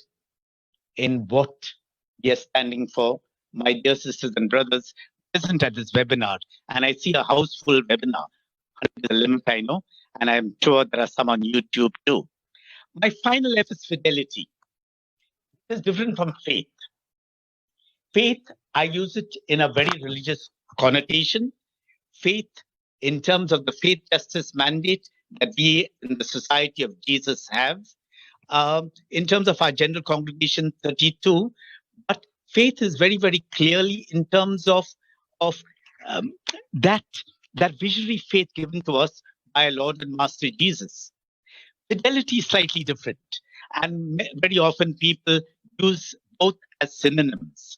in what we are standing for. My dear sisters and brothers present at this webinar, and I see a house full webinar under the limit, I know, and I'm sure there are some on YouTube too. My final F is fidelity. It is different from faith. Faith, I use it in a very religious connotation. Faith, in terms of the faith justice mandate that we in the Society of Jesus have, in terms of our General Congregation 32, but faith is very, very clearly in terms of that visionary faith given to us by our Lord and Master Jesus. Fidelity is slightly different, and very often people use both as synonyms.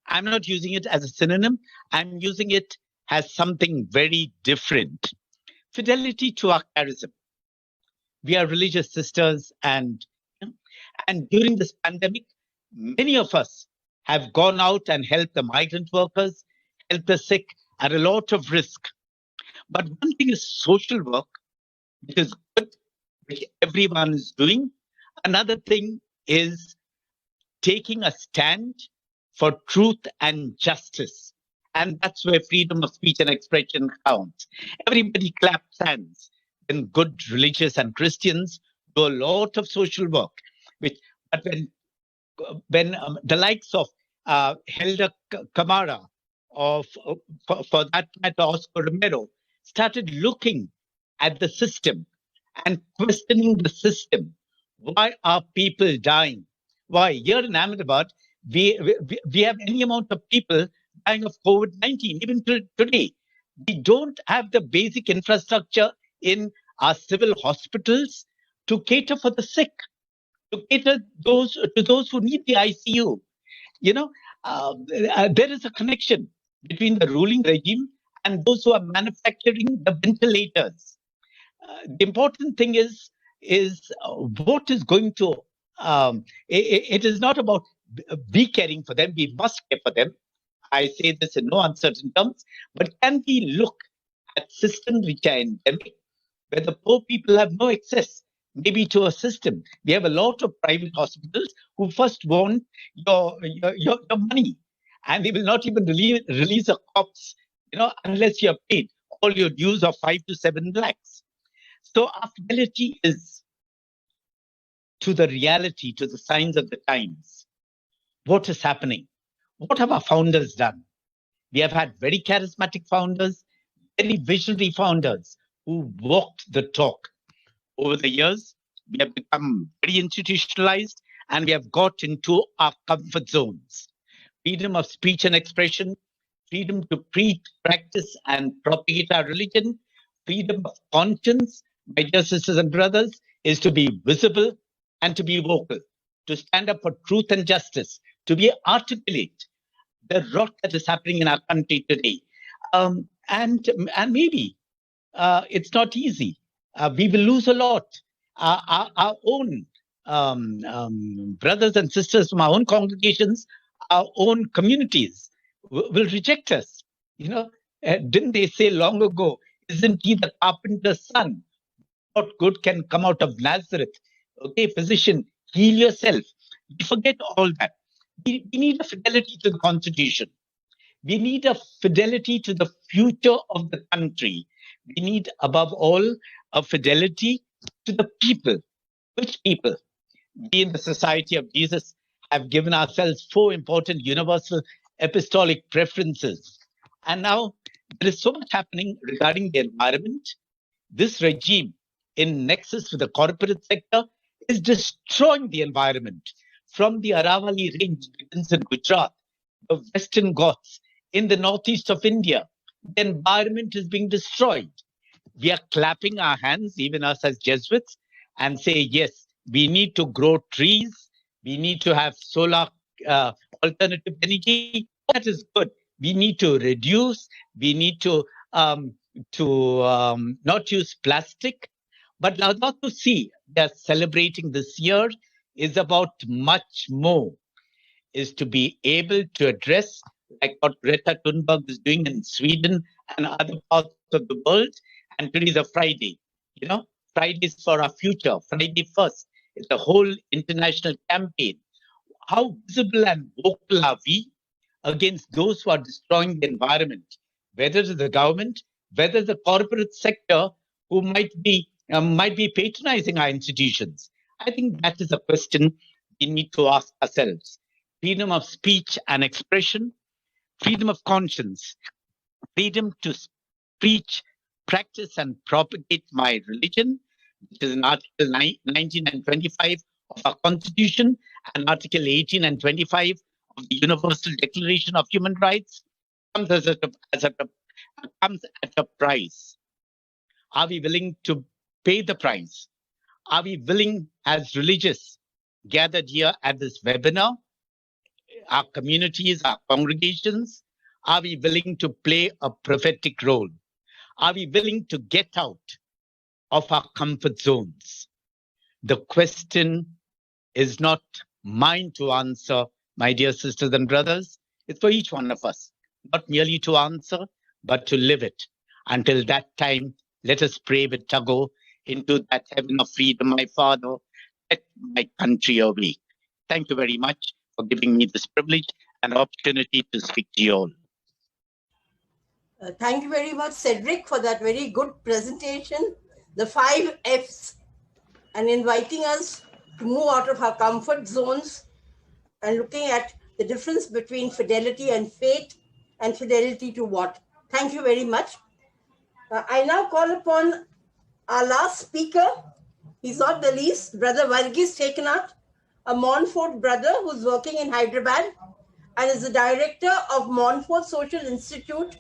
I'm not using it as a synonym. I'm using it as something very different. Fidelity to our charism. We are religious sisters, and during this pandemic, many of us have gone out and helped the migrant workers, helped the sick at a lot of risk. But one thing is social work, which is good, which everyone is doing. Another thing is taking a stand for truth and justice. And that's where freedom of speech and expression counts. Everybody claps hands. And good religious and Christians do a lot of social work. But when the likes of Helder Camara, for that matter, Oscar Romero, started looking at the system and questioning the system. Why are people dying? Why? Here in Ahmedabad, we have any amount of people dying of COVID-19, even today. We don't have the basic infrastructure in our civil hospitals to cater for the sick, to cater to those who need the ICU. There is a connection between the ruling regime and those who are manufacturing the ventilators. The important thing is what is going to. It is not about we caring for them. We must care for them. I say this in no uncertain terms. But can we look at systems which are endemic, where the poor people have no access, maybe to a system. We have a lot of private hospitals who first want your money, and they will not even release a corpse, unless you have paid all your dues of 5 to 7 lakhs. So our fidelity is to the reality, to the signs of the times. What is happening? What have our founders done? We have had very charismatic founders, very visionary founders who walked the talk. Over the years, we have become very institutionalized and we have got into our comfort zones. Freedom of speech and expression, freedom to preach, practice, and propagate our religion, freedom of conscience, my dear sisters and brothers, is to be visible and to be vocal, to stand up for truth and justice, to be articulate. The rot that is happening in our country today. And maybe it's not easy. We will lose a lot. Our own brothers and sisters from our own congregations, our own communities will reject us. Didn't they say long ago, isn't he the carpenter's son? What good can come out of Nazareth? Okay, physician, heal yourself. We forget all that. We need a fidelity to the Constitution. We need a fidelity to the future of the country. We need, above all, a fidelity to the people. Which people? We in the Society of Jesus have given ourselves 4 important universal apostolic preferences. And now there is so much happening regarding the environment. This regime, in nexus with the corporate sector, is destroying the environment. From the Aravalli Range begins in Gujarat, the Western Ghats, in the northeast of India, the environment is being destroyed. We are clapping our hands, even us as Jesuits, and say, yes, we need to grow trees. We need to have solar alternative energy. That is good. We need to reduce. We need to not use plastic. But now to see they are celebrating this year is about much more, is to be able to address, like what Greta Thunberg is doing in Sweden and other parts of the world. And today is a Friday. Fridays for our future. Friday first is the whole international campaign. How visible and vocal are we against those who are destroying the environment, whether it's the government, whether the corporate sector who might be patronizing our institutions? I think that is a question we need to ask ourselves. Freedom of speech and expression, freedom of conscience, freedom to preach, practice, and propagate my religion, which is in Article 19 and 25 of our Constitution and Article 18 and 25 of the Universal Declaration of Human Rights, comes at a price. Are we willing to pay the price? Are we willing, as religious gathered here at this webinar, our communities, our congregations, are we willing to play a prophetic role? Are we willing to get out of our comfort zones? The question is not mine to answer, my dear sisters and brothers. It's for each one of us, not merely to answer, but to live it. Until that time, let us pray with Tagore into that heaven of freedom, my Father, let my country awake. Thank you very much for giving me this privilege and opportunity to speak to you all. Thank you very much, Cedric, for that very good presentation, the 5 Fs, and inviting us to move out of our comfort zones and looking at the difference between fidelity and faith and fidelity to what. Thank you very much. I now call upon our last speaker. He's not the least, Brother Varghese Tekanath, a Montfort brother who's working in Hyderabad and is the director of Montfort Social Institute,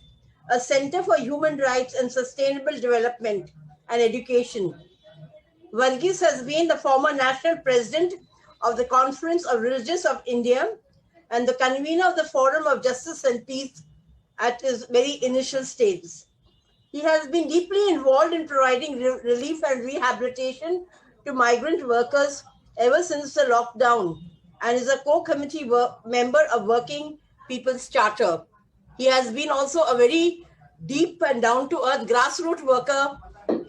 a center for human rights and sustainable development and education. Varghese has been the former national president of the Conference of Religious of India and the convener of the Forum of Justice and Peace at his very initial stages. He has been deeply involved in providing relief and rehabilitation to migrant workers ever since the lockdown and is a co-committee member of Working People's Charter. He has been also a very deep and down-to-earth grassroots worker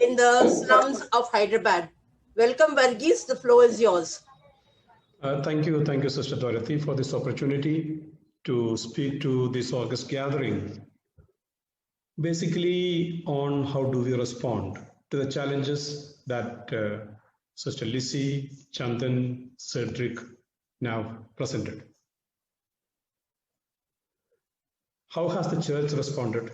in the slums of Hyderabad. Welcome, Varghese. The floor is yours. Thank you, Sister Dorothy, for this opportunity to speak to this August gathering. Basically, on how do we respond to the challenges that Sister Lissy, Chandan, Cedric now presented. How has the church responded?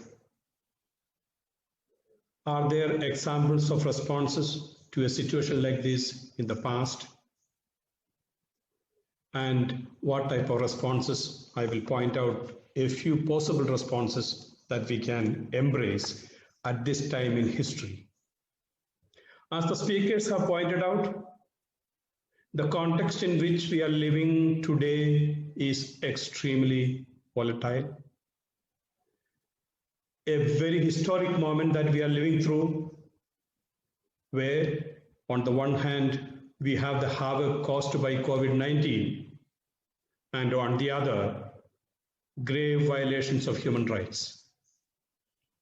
Are there examples of responses to a situation like this in the past? And what type of responses? I will point out a few possible responses that we can embrace at this time in history. As the speakers have pointed out, the context in which we are living today is extremely volatile. A very historic moment that we are living through, where on the one hand, we have the havoc caused by COVID-19, and on the other, grave violations of human rights.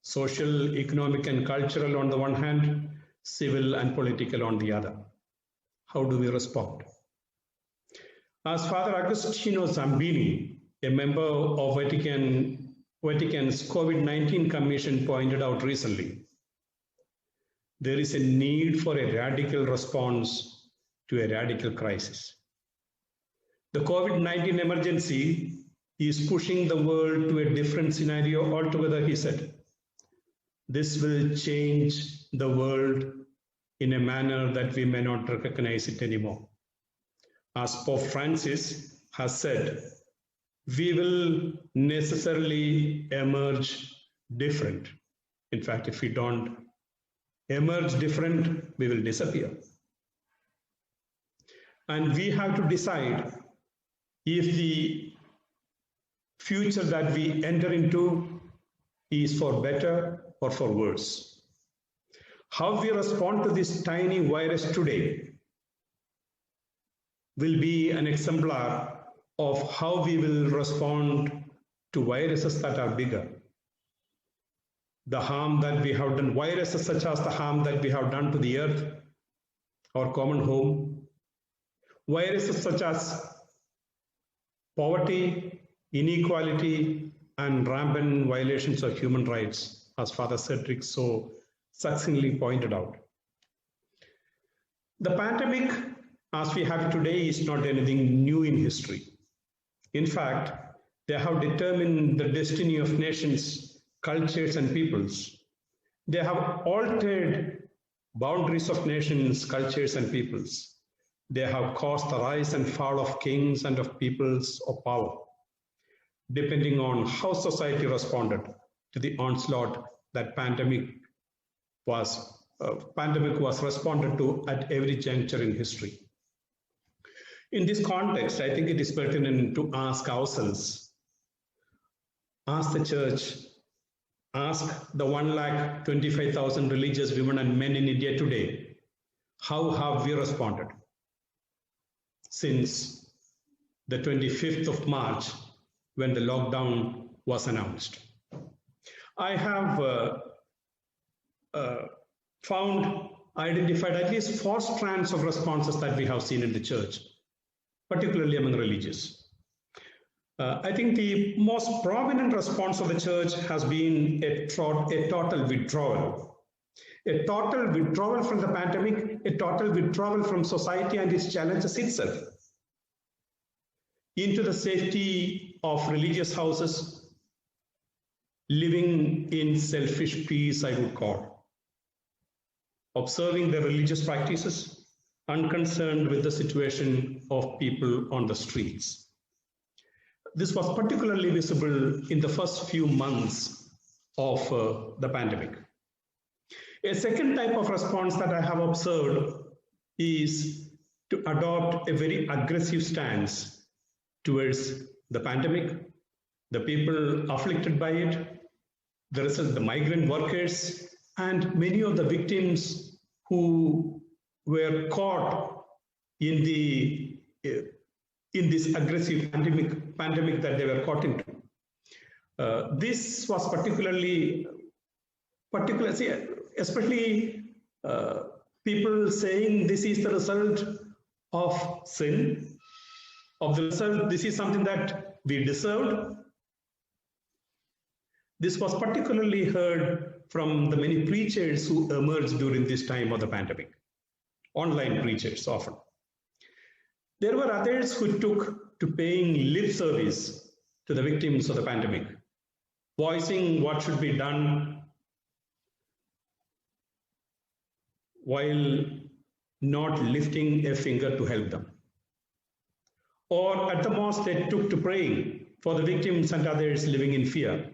Social, economic, and cultural on the one hand, civil and political on the other. How do we respond? As Father Agostino Zambini, a member of Vatican's COVID-19 Commission, pointed out recently, there is a need for a radical response to a radical crisis. The COVID-19 emergency is pushing the world to a different scenario altogether, he said. This will change the world in a manner that we may not recognize it anymore. As Pope Francis has said, we will necessarily emerge different. In fact, if we don't emerge different, we will disappear. And we have to decide if the future that we enter into is for better or for worse. How we respond to this tiny virus today will be an exemplar of how we will respond to viruses that are bigger. The harm that we have done, viruses such as the harm that we have done to the earth, our common home, viruses such as poverty, inequality, and rampant violations of human rights, as Father Cedric so succinctly pointed out. The pandemic, as we have today, is not anything new in history. In fact, they have determined the destiny of nations, cultures, and peoples. They have altered boundaries of nations, cultures, and peoples. They have caused the rise and fall of kings and of peoples of power, depending on how society responded to the onslaught that pandemic was responded to at every juncture in history. In this context, I think it is pertinent to ask ourselves, ask the church, ask the 1,25,000 religious women and men in India today, how have we responded since the 25th of March when the lockdown was announced? I have identified at least 4 strands of responses that we have seen in the church, particularly among religious. I think the most prominent response of the church has been a total withdrawal. A total withdrawal from the pandemic, a total withdrawal from society and its challenges itself, into the safety of religious houses, living in selfish peace, I would call, observing their religious practices, unconcerned with the situation of people on the streets. This was particularly visible in the first few months of the pandemic. A second type of response that I have observed is to adopt a very aggressive stance towards the pandemic, the people afflicted by it, the migrant workers, and many of the victims who were caught in this aggressive pandemic, pandemic that they were caught into. This was particularly particular, see, especially people saying this is the result of sin, of the result, this is something that we deserved. This was particularly heard from the many preachers who emerged during this time of the pandemic, online preachers often. There were others who took to paying lip service to the victims of the pandemic, voicing what should be done while not lifting a finger to help them. Or at the most, they took to praying for the victims and others living in fear.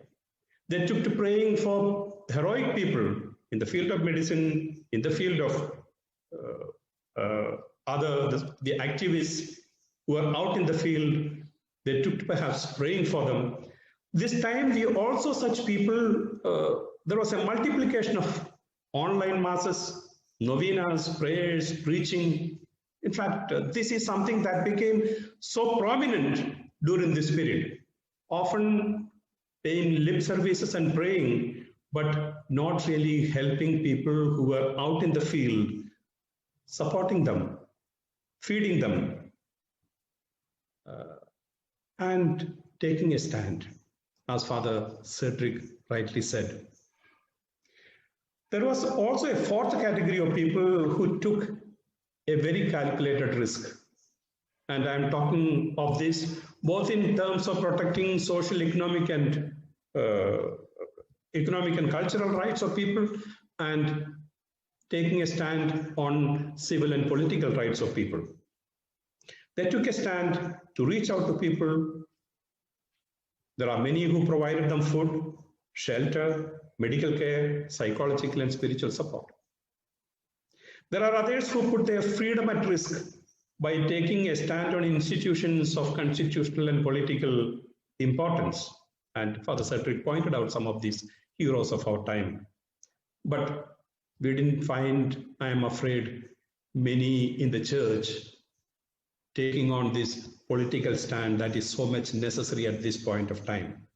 They took to praying for heroic people in the field of medicine, in the field of the activists who are out in the field. They took to perhaps praying for them. This time, we also such people, there was a multiplication of online masses, novenas, prayers, preaching. In fact, this is something that became so prominent during this period, often paying lip services and praying, but not really helping people who were out in the field, supporting them, feeding them, and taking a stand, as Father Cedric rightly said. There was also a fourth category of people who took a very calculated risk. And I'm talking of this both in terms of protecting social, economic, and cultural rights of people, and taking a stand on civil and political rights of people. They took a stand to reach out to people. There are many who provided them food, shelter, medical care, psychological and spiritual support. There are others who put their freedom at risk by taking a stand on institutions of constitutional and political importance. And Father Cedric pointed out some of these heroes of our time. But we didn't find, I am afraid, many in the church taking on this political stand that is so much necessary at this point of time.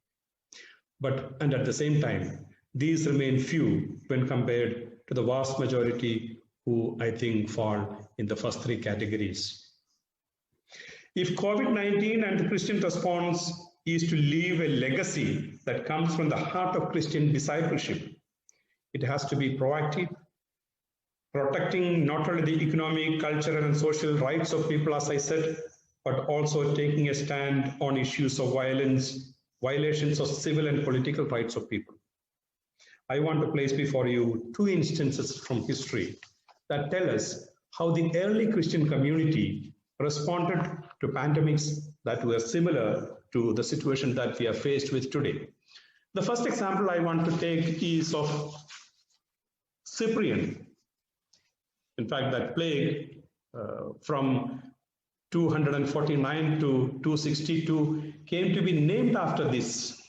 And at the same time, these remain few when compared to the vast majority who I think fall in the first three categories. If COVID-19 and the Christian response is to leave a legacy that comes from the heart of Christian discipleship, it has to be proactive, protecting not only the economic, cultural, and social rights of people, as I said, but also taking a stand on issues of violence, violations of civil and political rights of people. I want to place before you two instances from history that tell us how the early Christian community responded to pandemics that were similar to the situation that we are faced with today. The first example I want to take is of Cyprian. In fact, that plague from 249 to 262 came to be named after this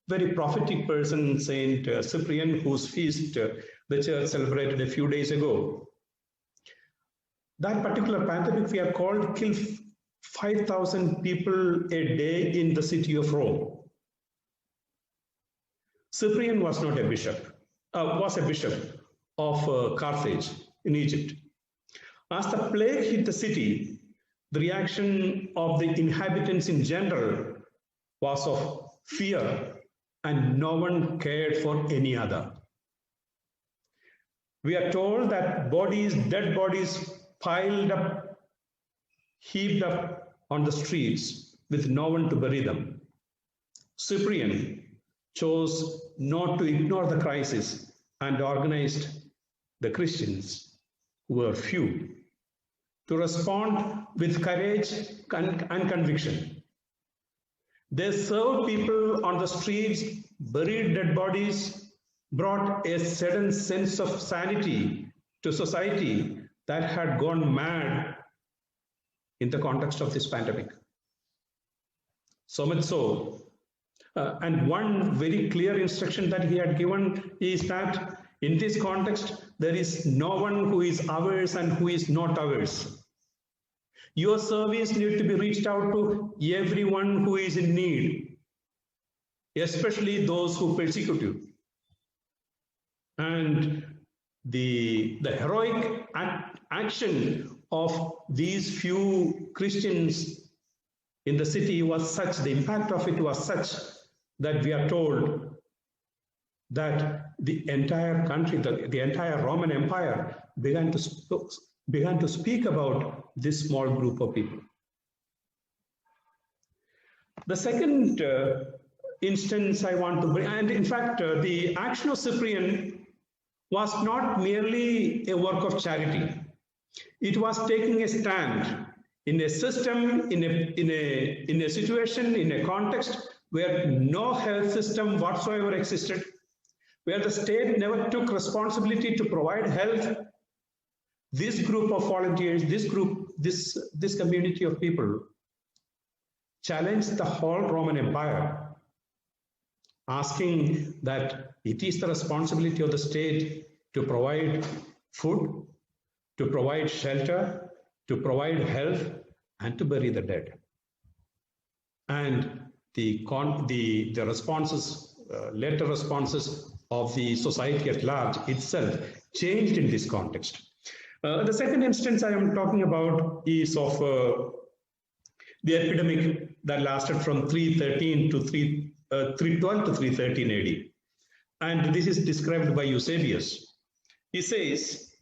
very prophetic person, Saint Cyprian, whose feast the church celebrated a few days ago. That particular pandemic, we are called, killed 5,000 people a day in the city of Rome. Cyprian was not a bishop, was a bishop of Carthage in Egypt. As the plague hit the city, the reaction of the inhabitants in general was of fear, and no one cared for any other. We are told that dead bodies piled up, heaped up on the streets with no one to bury them. Cyprian chose not to ignore the crisis and organized the Christians, who were few, to respond with courage and conviction. They served people on the streets, buried dead bodies, brought a sudden sense of sanity to society that had gone mad in the context of this pandemic. So much so, and one very clear instruction that he had given is that in this context, there is no one who is ours and who is not ours. Your service needs to be reached out to everyone who is in need, especially those who persecute you. And the heroic action of these few Christians in the city was such, the impact of it was such that we are told that the entire country, the entire Roman Empire began to speak about this small group of people. The second instance I want to bring, and in fact, the action of Cyprian was not merely a work of charity. It was taking a stand in a system, in a situation, in a context where no health system whatsoever existed, where the state never took responsibility to provide health. This group of volunteers, this community of people challenged the whole Roman Empire, asking that it is the responsibility of the state to provide food, to provide shelter, to provide health, and to bury the dead. And the responses, later responses of the society at large itself changed in this context. The second instance I am talking about is of the epidemic that lasted from 313 to 312 to 313 AD. And this is described by Eusebius. He says,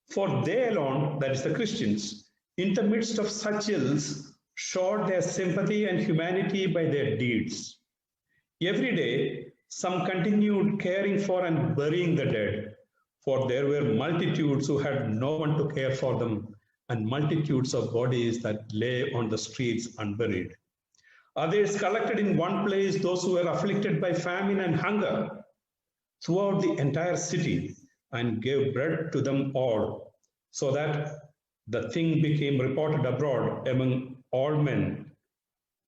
"For they alone, that is the Christians, in the midst of such ills, showed their sympathy and humanity by their deeds. Every day, some continued caring for and burying the dead, for there were multitudes who had no one to care for them, and multitudes of bodies that lay on the streets unburied. Others collected in one place those who were afflicted by famine and hunger throughout the entire city, and gave bread to them all, so that the thing became reported abroad among all men,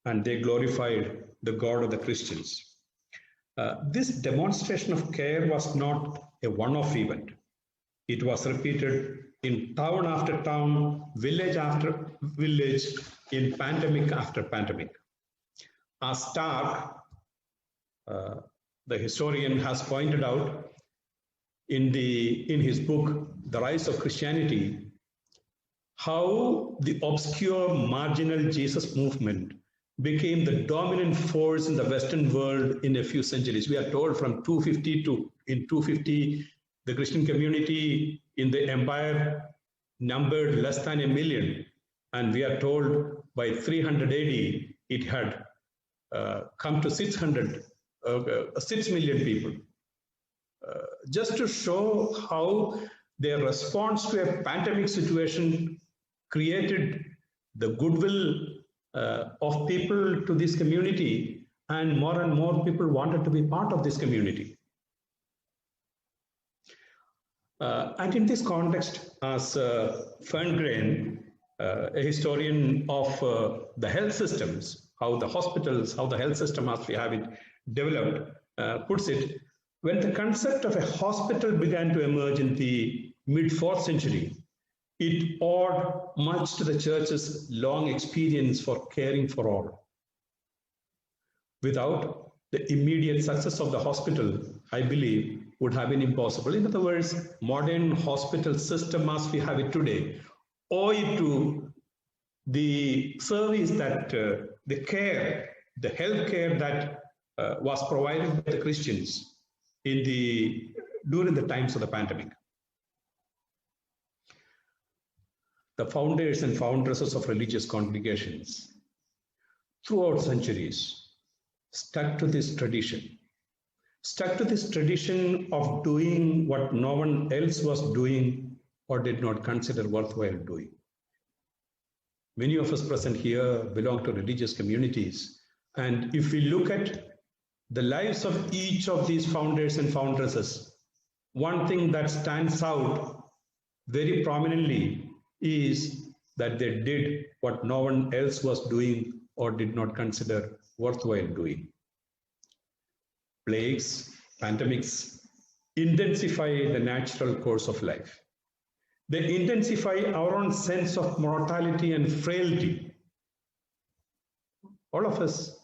and they glorified the God of the Christians." This demonstration of care was not a one-off event. It was repeated in town after town, village after village, in pandemic after pandemic. As Stark, the historian, has pointed out in his book, The Rise of Christianity, how the obscure marginal Jesus movement became the dominant force in the Western world in a few centuries. We are told from 250 to, in 250, the Christian community in the empire numbered less than 1 million. And we are told by 300 AD, it had come to 6 million people. Just to show how their response to a pandemic situation created the goodwill of people to this community, and more people wanted to be part of this community. And in this context, as Ferngren, a historian of the health systems, how the hospitals, how the health system as we have it developed, puts it, when the concept of a hospital began to emerge in the mid-4th century, it owed much to the church's long experience for caring for all. Without the immediate success of the hospital, I believe, would have been impossible. In other words, modern hospital system as we have it today owe it to the service that, the care, the health care that was provided by the Christians during the times of the pandemic. The founders and foundresses of religious congregations throughout centuries stuck to this tradition of doing what no one else was doing or did not consider worthwhile doing. Many of us present here belong to religious communities, and if we look at the lives of each of these founders and foundresses, one thing that stands out very prominently is that they did what no one else was doing or did not consider worthwhile doing. Plagues, pandemics intensify the natural course of life. They intensify our own sense of mortality and frailty. All of us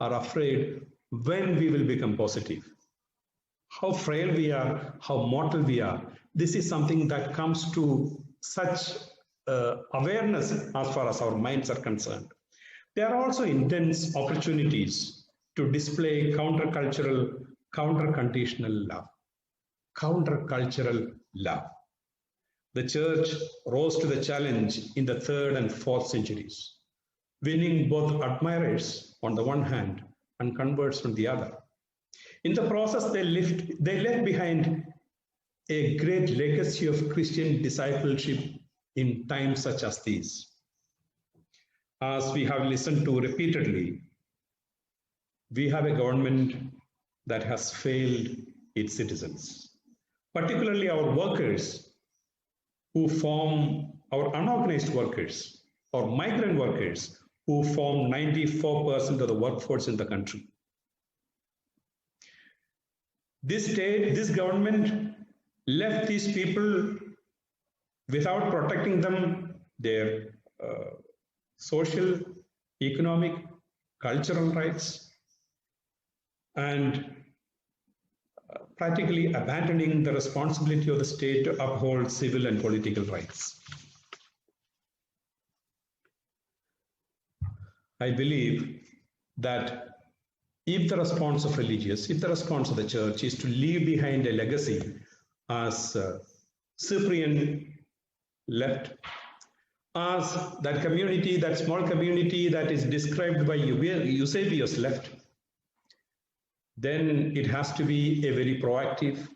are afraid when we will become positive. how frail we are, how mortal we are. This is something that comes to such awareness as far as our minds are concerned. There are also intense opportunities to display countercultural, counter-conditional love. Countercultural love. The church rose to the challenge in the 3rd and 4th centuries, winning both admirers on the one hand and converts on the other. In the process, they left behind a great legacy of Christian discipleship in times such as these. As we have listened to repeatedly, we have a government that has failed its citizens, particularly our workers who form our unorganized workers or migrant workers who form 94% of the workforce in the country. This government left these people without protecting them, their social, economic, cultural rights, and practically abandoning the responsibility of the state to uphold civil and political rights. I believe that if the response of religious, if the response of the church is to leave behind a legacy as Cyprian left, as that community, that small community that is described by Eusebius left, then it has to be a very proactive,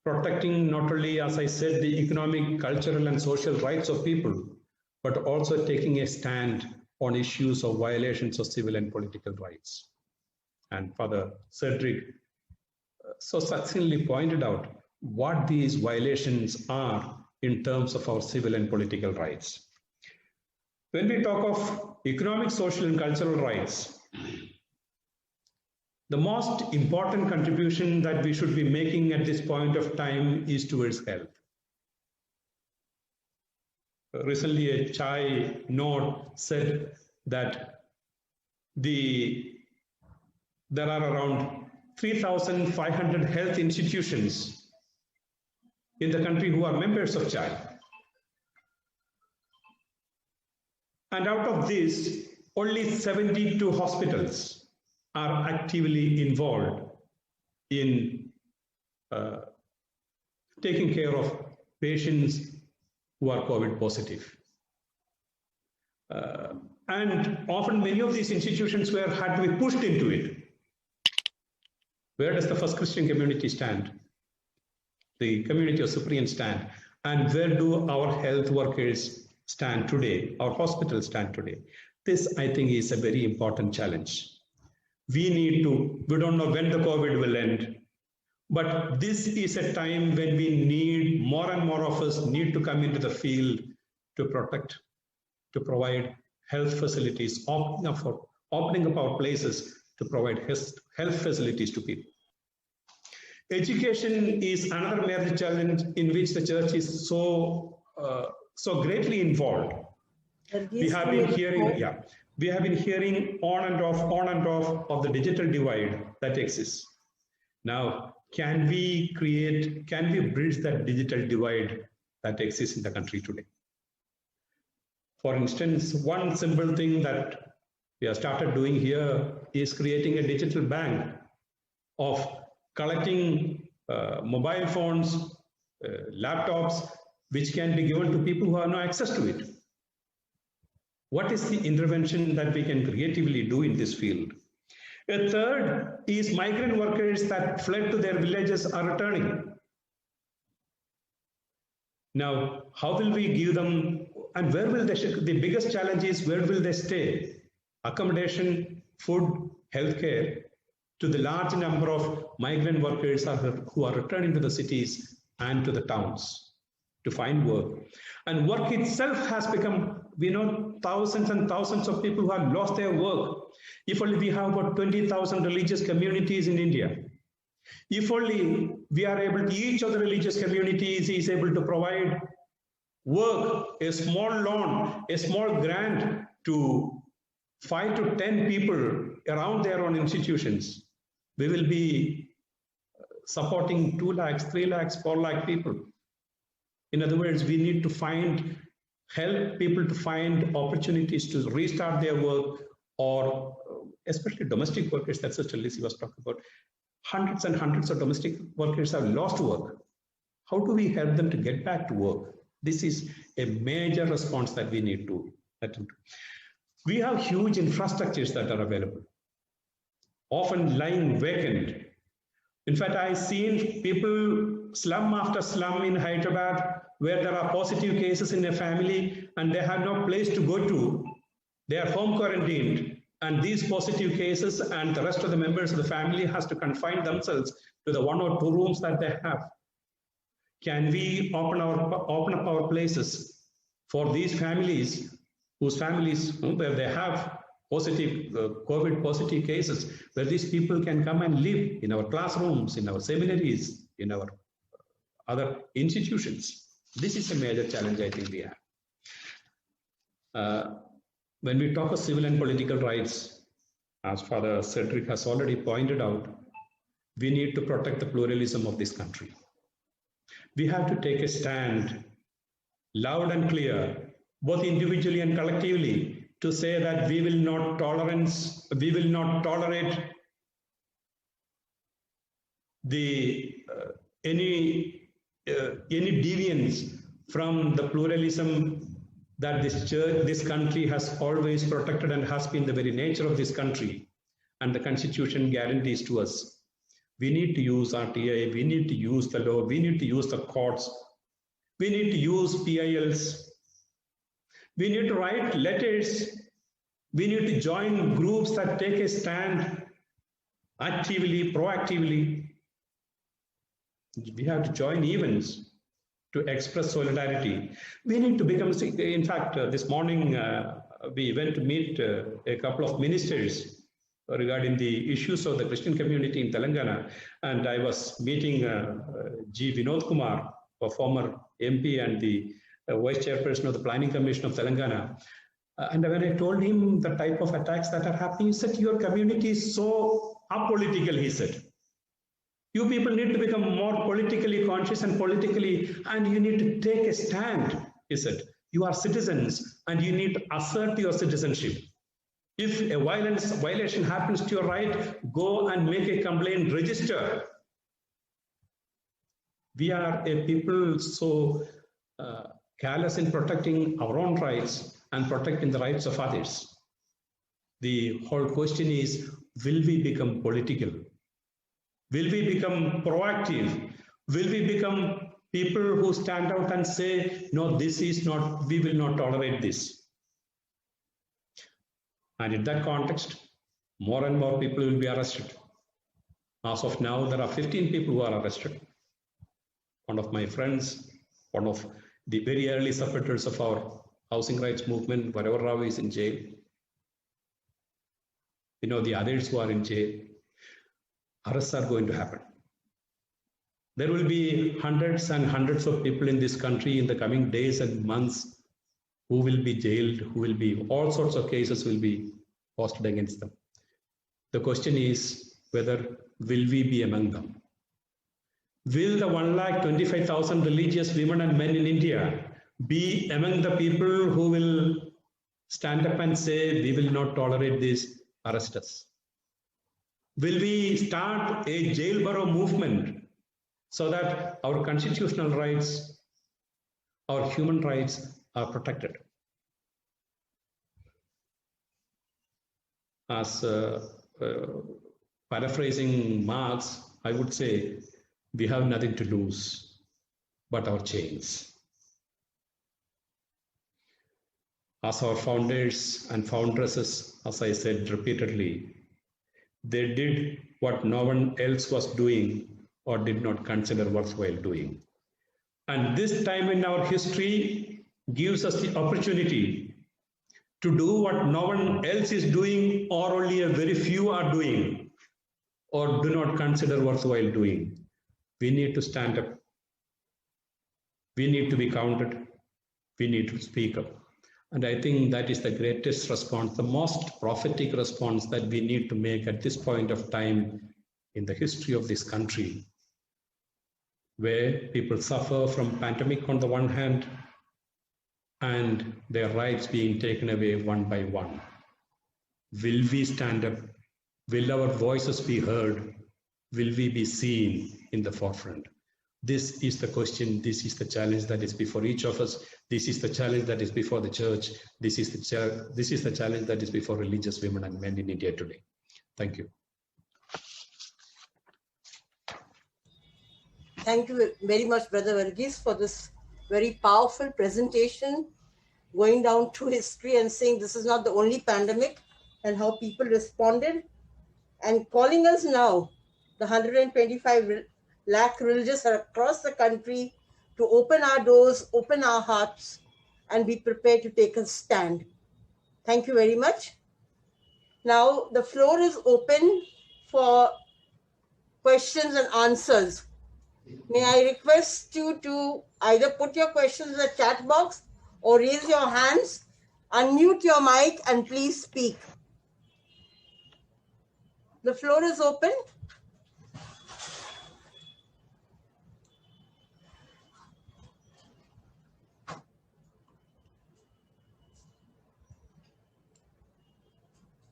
protecting not only, as I said, the economic, cultural, and social rights of people, but also taking a stand on issues of violations of civil and political rights. And Father Cedric so succinctly pointed out what these violations are in terms of our civil and political rights. When we talk of economic, social, and cultural rights, the most important contribution that we should be making at this point of time is towards health. Recently, a Chai note said that there are around 3,500 health institutions in the country who are members of Chai. And out of this, only 72 hospitals are actively involved in taking care of patients who are COVID positive. And often many of these institutions had to be pushed into it. Where does the First Christian Community stand? The community of Cyprian stand? And where do our health workers stand today? Our hospitals stand today? This, I think, is a very important challenge. We don't know when the COVID will end, but this is a time when we need, more and more of us need to come into the field to protect, to provide health facilities, opening up our places to provide health facilities to people. Education is another major challenge in which the church is so greatly involved. We have been hearing on and off of the digital divide that exists. Now, can we bridge that digital divide that exists in the country today? For instance, one simple thing that we have started doing here is creating a digital bank of collecting mobile phones, laptops, which can be given to people who have no access to it. What is the intervention that we can creatively do in this field? A third is migrant workers that fled to their villages are returning. Now, how will we give them, and where will they, the biggest challenge is where will they stay? Accommodation, food, healthcare, to the large number of migrant workers who are returning to the cities and to the towns to find work. And work itself has become, we know, thousands and thousands of people who have lost their work. If only we have about 20,000 religious communities in India. If only we are able to, each of the religious communities is able to provide work, a small loan, a small grant to 5 to 10 people around their own institutions, we will be supporting 2 lakhs, 3 lakhs, 4 lakh people. In other words, we need to help people to find opportunities to restart their work, or especially domestic workers that Sister Lizzie was talking about. Hundreds and hundreds of domestic workers have lost work. How do we help them to get back to work? This is a major response that we need to attend to. We have huge infrastructures that are available, often lying vacant. In fact, I've seen people, slum after slum in Hyderabad, where there are positive cases in a family and they have no place to go to. They are home quarantined, and these positive cases and the rest of the members of the family has to confine themselves to the 1 or 2 rooms that they have. Can we open up our places for these families, whose families, where they have positive COVID positive cases, where these people can come and live in our classrooms, in our seminaries, in our other institutions? This is a major challenge I think we have. When we talk of civil and political rights, as Father Cedric has already pointed out, we need to protect the pluralism of this country. We have to take a stand loud and clear, both individually and collectively, to say that we will not tolerate any deviance from the pluralism that this country has always protected and has been the very nature of this country, and the Constitution guarantees to us. We need to use RTI, we need to use the law, we need to use the courts, we need to use PILs, we need to write letters, we need to join groups that take a stand actively, proactively. We have to join events to express solidarity. We need to become, in fact, this morning we went to meet a couple of ministers regarding the issues of the Christian community in Telangana. And I was meeting G. Vinod Kumar, a former MP and the Vice Chairperson of the Planning Commission of Telangana. And when I told him the type of attacks that are happening, he said, your community is so apolitical, he said. You people need to become more politically conscious and you need to take a stand, he said. You are citizens and you need to assert your citizenship. If a violation happens to your right, go and make a complaint, register. We are a people so careless in protecting our own rights and protecting the rights of others. The whole question is, will we become political? Will we become proactive? Will we become people who stand out and say, no, this is not, we will not tolerate this? And in that context, more and more people will be arrested. As of now, there are 15 people who are arrested. One of my friends, one of the very early supporters of our housing rights movement, Varavar Rao, is in jail. You know, the others who are in jail. Arrests are going to happen. There will be hundreds and hundreds of people in this country in the coming days and months who will be jailed, who will be, all sorts of cases will be posted against them. The question is whether will we be among them? Will the 1,25,000 religious women and men in India be among the people who will stand up and say, we will not tolerate this, arrest us? Will we start a jail borough movement so that our constitutional rights, our human rights are protected? As paraphrasing Marx, I would say, we have nothing to lose but our chains. As our founders and foundresses, as I said repeatedly, they did what no one else was doing or did not consider worthwhile doing. And this time in our history gives us the opportunity to do what no one else is doing or only a very few are doing or do not consider worthwhile doing. We need to stand up. We need to be counted. We need to speak up. And I think that is the greatest response, the most prophetic response that we need to make at this point of time in the history of this country. where people suffer from pandemic on the one hand and their rights being taken away one by one. Will we stand up? Will our voices be heard? Will we be seen in the forefront? This is the question. This is the challenge that is before each of us. This is the challenge that is before the church. This is the challenge that is before religious women and men in India today. Thank you. Thank you very much, Brother Varghese, for this very powerful presentation, going down through history and saying this is not the only pandemic and how people responded, and calling us now, the 125 lakh religious across the country, to open our doors, open our hearts, and be prepared to take a stand. Thank you very much. Now the floor is open for questions and answers. May I request you to either put your questions in the chat box or raise your hands, unmute your mic, and please speak. The floor is open.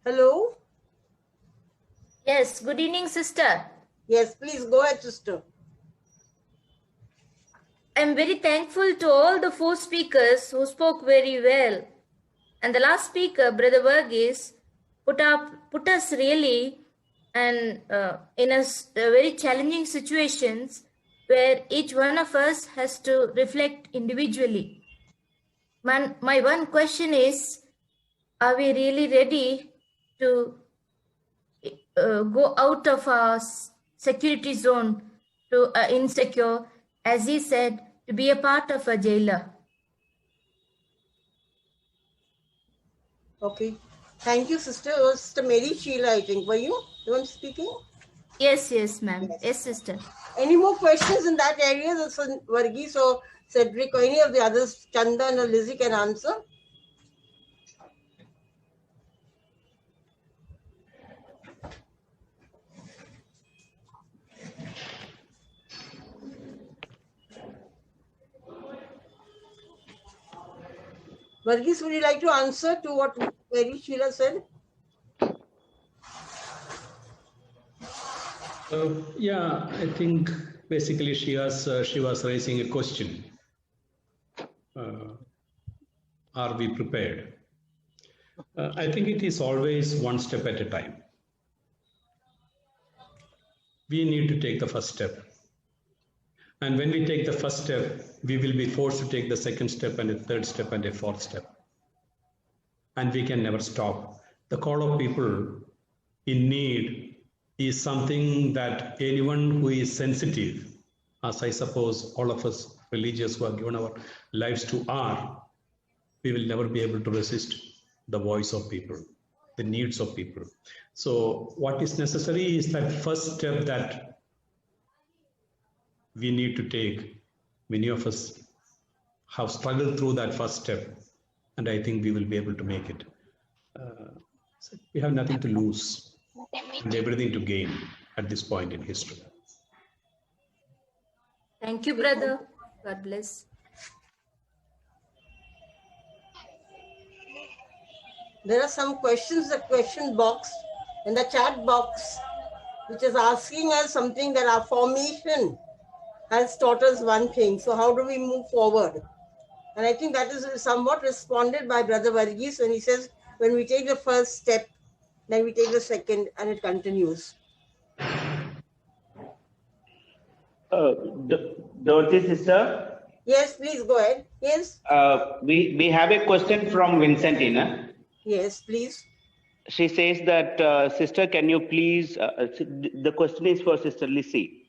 Hello? Yes, good evening, sister. Yes, please go ahead, sister. I'm very thankful to all the four speakers who spoke very well. And the last speaker, Brother Varghese, put us really and in a very challenging situations where each one of us has to reflect individually. My one question is, are we really ready to go out of our security zone to insecure, as he said, to be a part of a jailer? Okay. Thank you, sister. It was Sister Mary Sheila, I think. Were you the one speaking? Yes, ma'am. Yes, sister. Any more questions in that area that Varghese or Cedric or any of the others, Chandan or Lizzie, can answer? Varghese, would you like to answer to what Mary Sheila said? Yeah, I think basically she was raising a question. Are we prepared? I think it is always one step at a time. We need to take the first step. And when we take the first step, we will be forced to take the second step and a third step and a fourth step. And we can never stop. The call of people in need is something that anyone who is sensitive, as I suppose all of us religious who have given our lives to are, we will never be able to resist the voice of people, the needs of people. So what is necessary is that first step that we need to take. Many of us have struggled through that first step, and I think we will be able to make it. So we have nothing to lose and everything to gain at this point in history. Thank you, brother. God bless. There are some questions, the question box in the chat box, which is asking us something that our formation has taught us one thing. So how do we move forward? And I think that is somewhat responded by Brother Varghese when he says, when we take the first step, then we take the second, and it continues. Dorothy, sister? Yes, please go ahead. Yes? We have a question from Vincentina. Yes, please. She says that, sister, can you please, the question is for Sister Lizzie.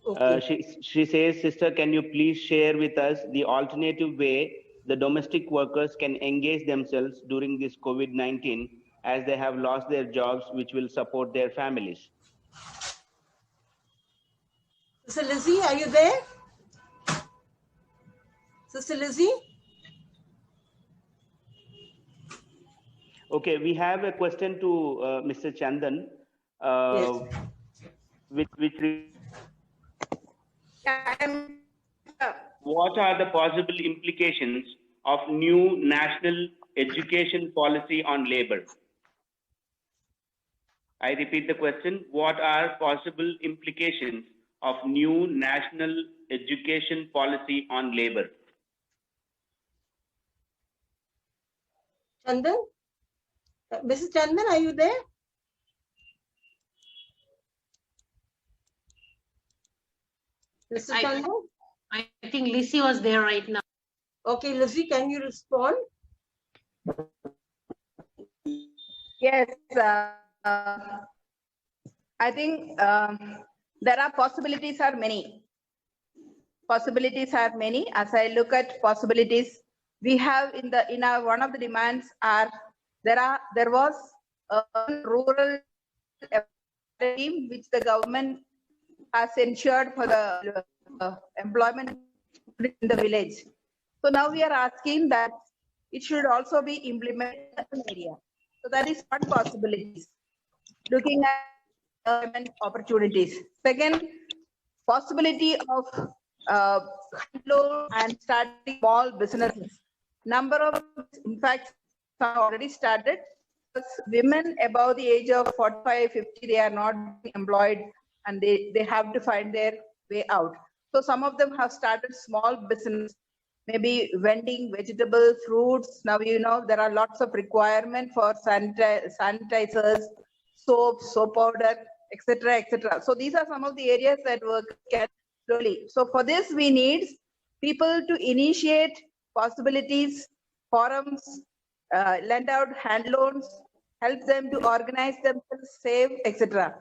Okay. She says, sister, can you please share with us the alternative way the domestic workers can engage themselves during this COVID-19 as they have lost their jobs, which will support their families? Sister Lizzie, are you there? Sister Lizzie? Okay, we have a question to Mr. Chandan, Yes. which What are the possible implications of new national education policy on labor? I repeat the question. What are possible implications of new national education policy on labor? Chandan? Mrs. Chandan, are you there? Mr. Chandan? I think Lizzie was there right now. Okay, Lizzie, can you respond? Yes, I think there are possibilities are many. Possibilities are many. As I look at possibilities, we have in our one of the demands are there was a rural scheme which the government has ensured for the employment in the village. So now we are asking that it should also be implemented in the area. So that is one possibility. Looking at employment opportunities. Second, possibility of loan and starting small businesses. Number of, in fact, some already started. Women above the age of 45, 50, they are not employed and they have to find their way out. So some of them have started small business, maybe vending vegetables, fruits. Now, you know, there are lots of requirement for sanitizers, soap, soap powder, etc., etc. So these are some of the areas that work can slowly. So for this, we need people to initiate possibilities, forums, lend out hand loans, help them to organize themselves, save, etc.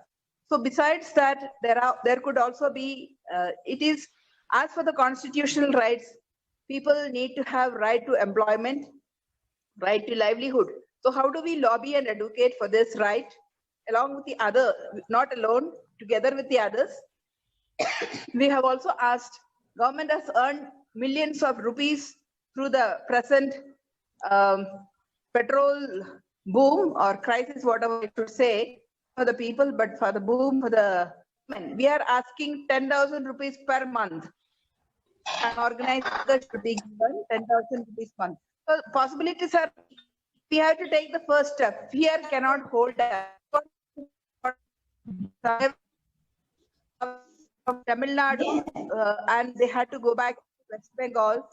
So besides that, there could also be, it is, as for the constitutional rights, people need to have right to employment, right to livelihood. So how do we lobby and advocate for this right, along with the other, not alone, together with the others? We have also asked, government has earned millions of rupees through the present petrol boom or crisis, whatever I should say, for the people, but for the boom, for the men. We are asking 10,000 rupees per month. An organized should be given 10,000 rupees per month. So possibilities are, we have to take the first step. Fear cannot hold us. From Tamil Nadu, and they had to go back to West Bengal,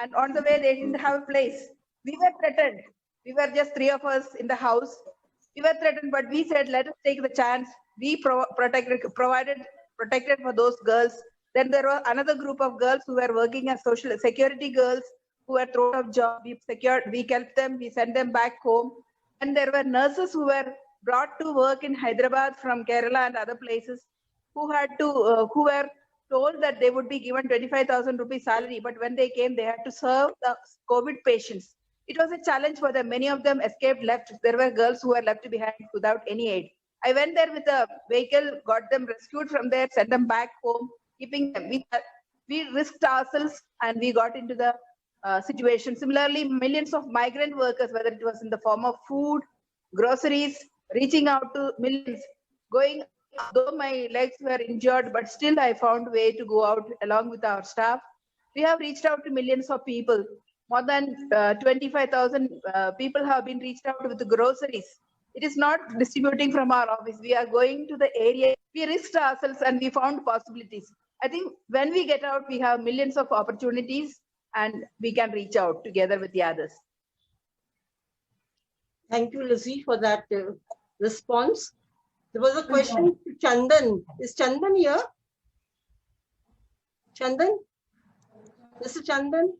and on the way they didn't have a place. We were threatened. We were just three of us in the house. We were threatened, but we said, let us take the chance. We provided for those girls. Then there was another group of girls who were working as social security girls who were thrown off job. We helped them. We sent them back home. And there were nurses who were brought to work in Hyderabad from Kerala and other places, who were told that they would be given 25,000 rupees salary, but when they came, they had to serve the COVID patients. It was a challenge for them. Many of them escaped, left. There were girls who were left behind without any aid. I went there with a vehicle, got them rescued from there, sent them back home, keeping them. We risked ourselves and we got into the situation. Similarly, millions of migrant workers, whether it was in the form of food, groceries, reaching out to millions, going, though my legs were injured, but still I found a way to go out along with our staff. We have reached out to millions of people. More than 25,000 people have been reached out with the groceries. It is not distributing from our office. We are going to the area. We risked ourselves and we found possibilities. I think when we get out, we have millions of opportunities and we can reach out together with the others. Thank you, Lizzie, for that response. There was a question to Chandan. Is Chandan here? Chandan? Mr. Chandan?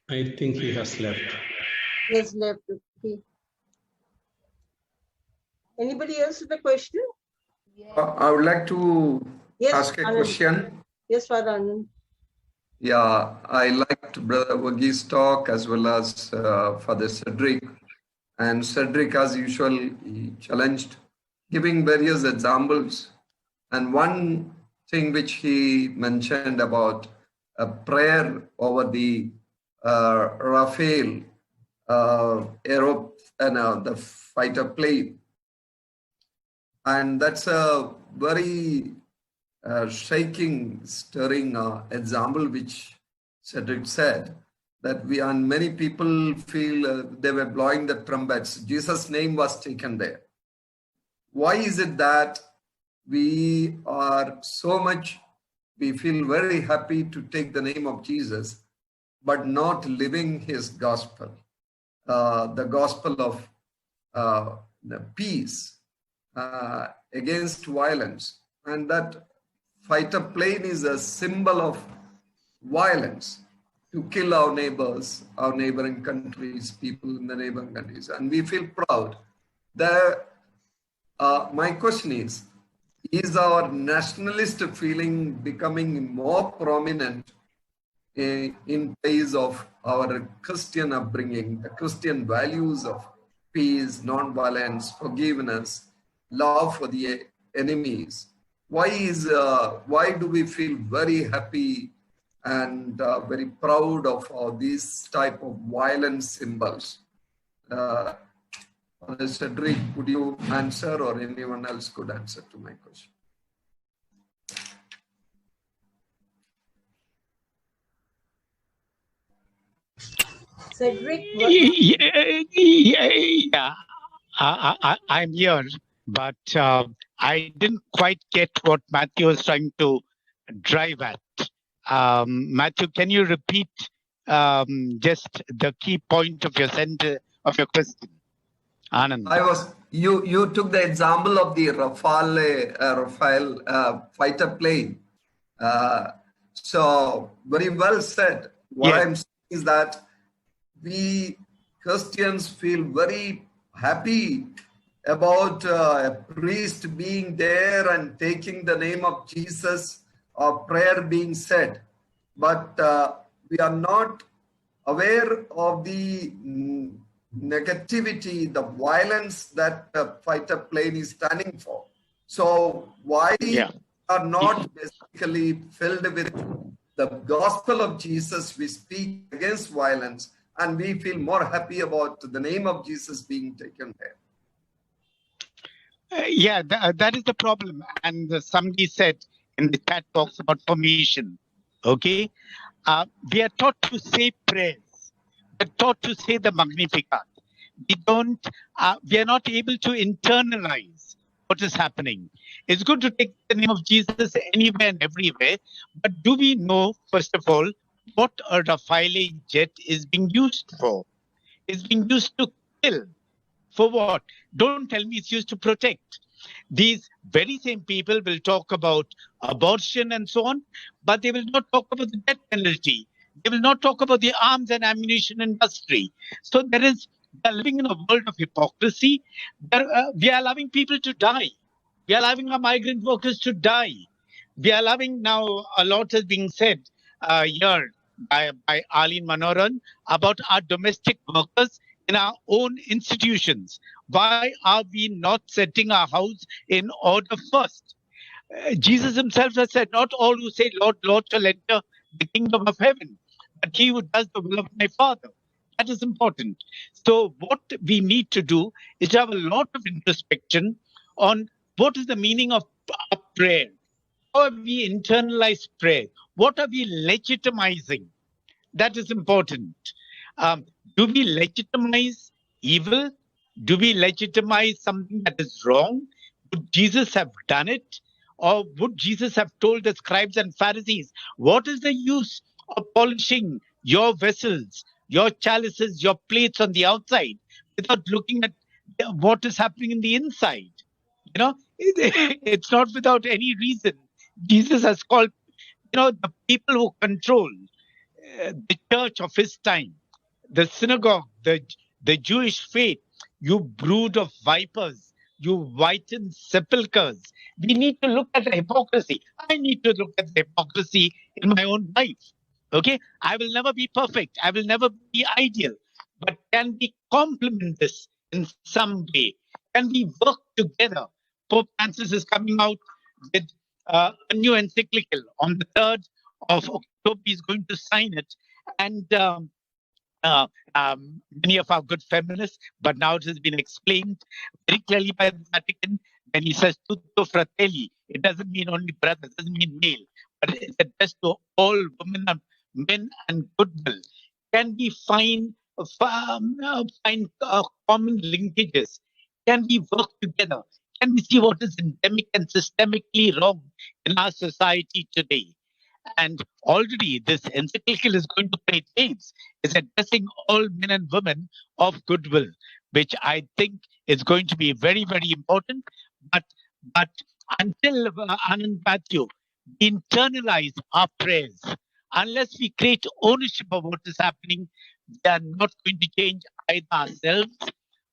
I think he has left. He has left. Okay. Anybody else with a question? I would like to ask a Anand. question. Yes, Father Anand. Yeah, I liked Brother Varghese talk as well as Father Cedric. And Cedric, as usual, he challenged, giving various examples. And one thing which he mentioned about a prayer over the Rafale the fighter plane. And that's a very shaking, stirring example which Cedric said, that many people feel they were blowing the trumpets. Jesus' name was taken there. Why is it that we feel very happy to take the name of Jesus, but not living his gospel, the gospel of the peace against violence? And that fighter plane is a symbol of violence to kill our neighbors, our neighboring countries, people in the neighboring countries. And we feel proud. My question is our nationalist feeling becoming more prominent in place of our Christian upbringing, the Christian values of peace, non-violence, forgiveness, love for the enemies? Why do we feel very happy and very proud of these type of violent symbols? Cedric, could you answer, or anyone else could answer to my question? Cedric, Yeah, I'm here, but I didn't quite get what Matthew was trying to drive at. Matthew, can you repeat just the key point of your question? Anand. You took the example of the Rafale fighter plane. So very well said. What I'm saying is that we Christians feel very happy about a priest being there and taking the name of Jesus, or prayer being said, but we are not aware of the negativity, the violence that the fighter plane is standing for. So why are not basically filled with the gospel of Jesus? We speak against violence, and we feel more happy about the name of Jesus being taken there. That is the problem. And somebody said in the chat box about formation. Okay, we are taught to say prayers. We're taught to say the Magnificat. We are not able to internalize what is happening. It's good to take the name of Jesus anywhere and everywhere, but do we know, first of all, what a Rafale jet is being used for? It's being used to kill. For what? Don't tell me it's used to protect. These very same people will talk about abortion and so on, but they will not talk about the death penalty. They will not talk about the arms and ammunition industry. So we are living in a world of hypocrisy. We are allowing people to die. We are allowing our migrant workers to die. We are allowing, now a lot is being said here by Arlene Manoran about our domestic workers in our own institutions. Why are we not setting our house in order first? Jesus himself has said, not all who say, Lord, Lord, shall enter the kingdom of heaven, but he who does the will of my Father. That is important. So what we need to do is to have a lot of introspection on what is the meaning of prayer. How have we internalized prayer? What are we legitimizing? That is important. Do we legitimize evil? Do we legitimize something that is wrong? Would Jesus have done it? Or would Jesus have told the scribes and Pharisees, what is the use of polishing your vessels, your chalices, your plates on the outside without looking at what is happening in the inside? You know, it's not without any reason. Jesus has called, the people who control the church of his time, the synagogue, the Jewish faith, you brood of vipers, you whitened sepulchres. We need to look at the hypocrisy. I need to look at the hypocrisy in my own life. Okay, I will never be perfect. I will never be ideal. But can we complement this in some way? Can we work together? Pope Francis is coming out with a new encyclical on the 3rd of October. He's going to sign it. And many of our good feminists, but now it has been explained very clearly by the Vatican when he says tutto fratelli, it doesn't mean only brothers, it doesn't mean male, but it's addressed to all women and men and goodwill. Can we find common linkages? Can we work together? Can we see what is endemic and systemically wrong in our society today? And already this encyclical is going to play waves. It's addressing all men and women of goodwill, which I think is going to be very, very important. But until Anand Matthew, we internalize our prayers. Unless we create ownership of what is happening, we are not going to change either ourselves,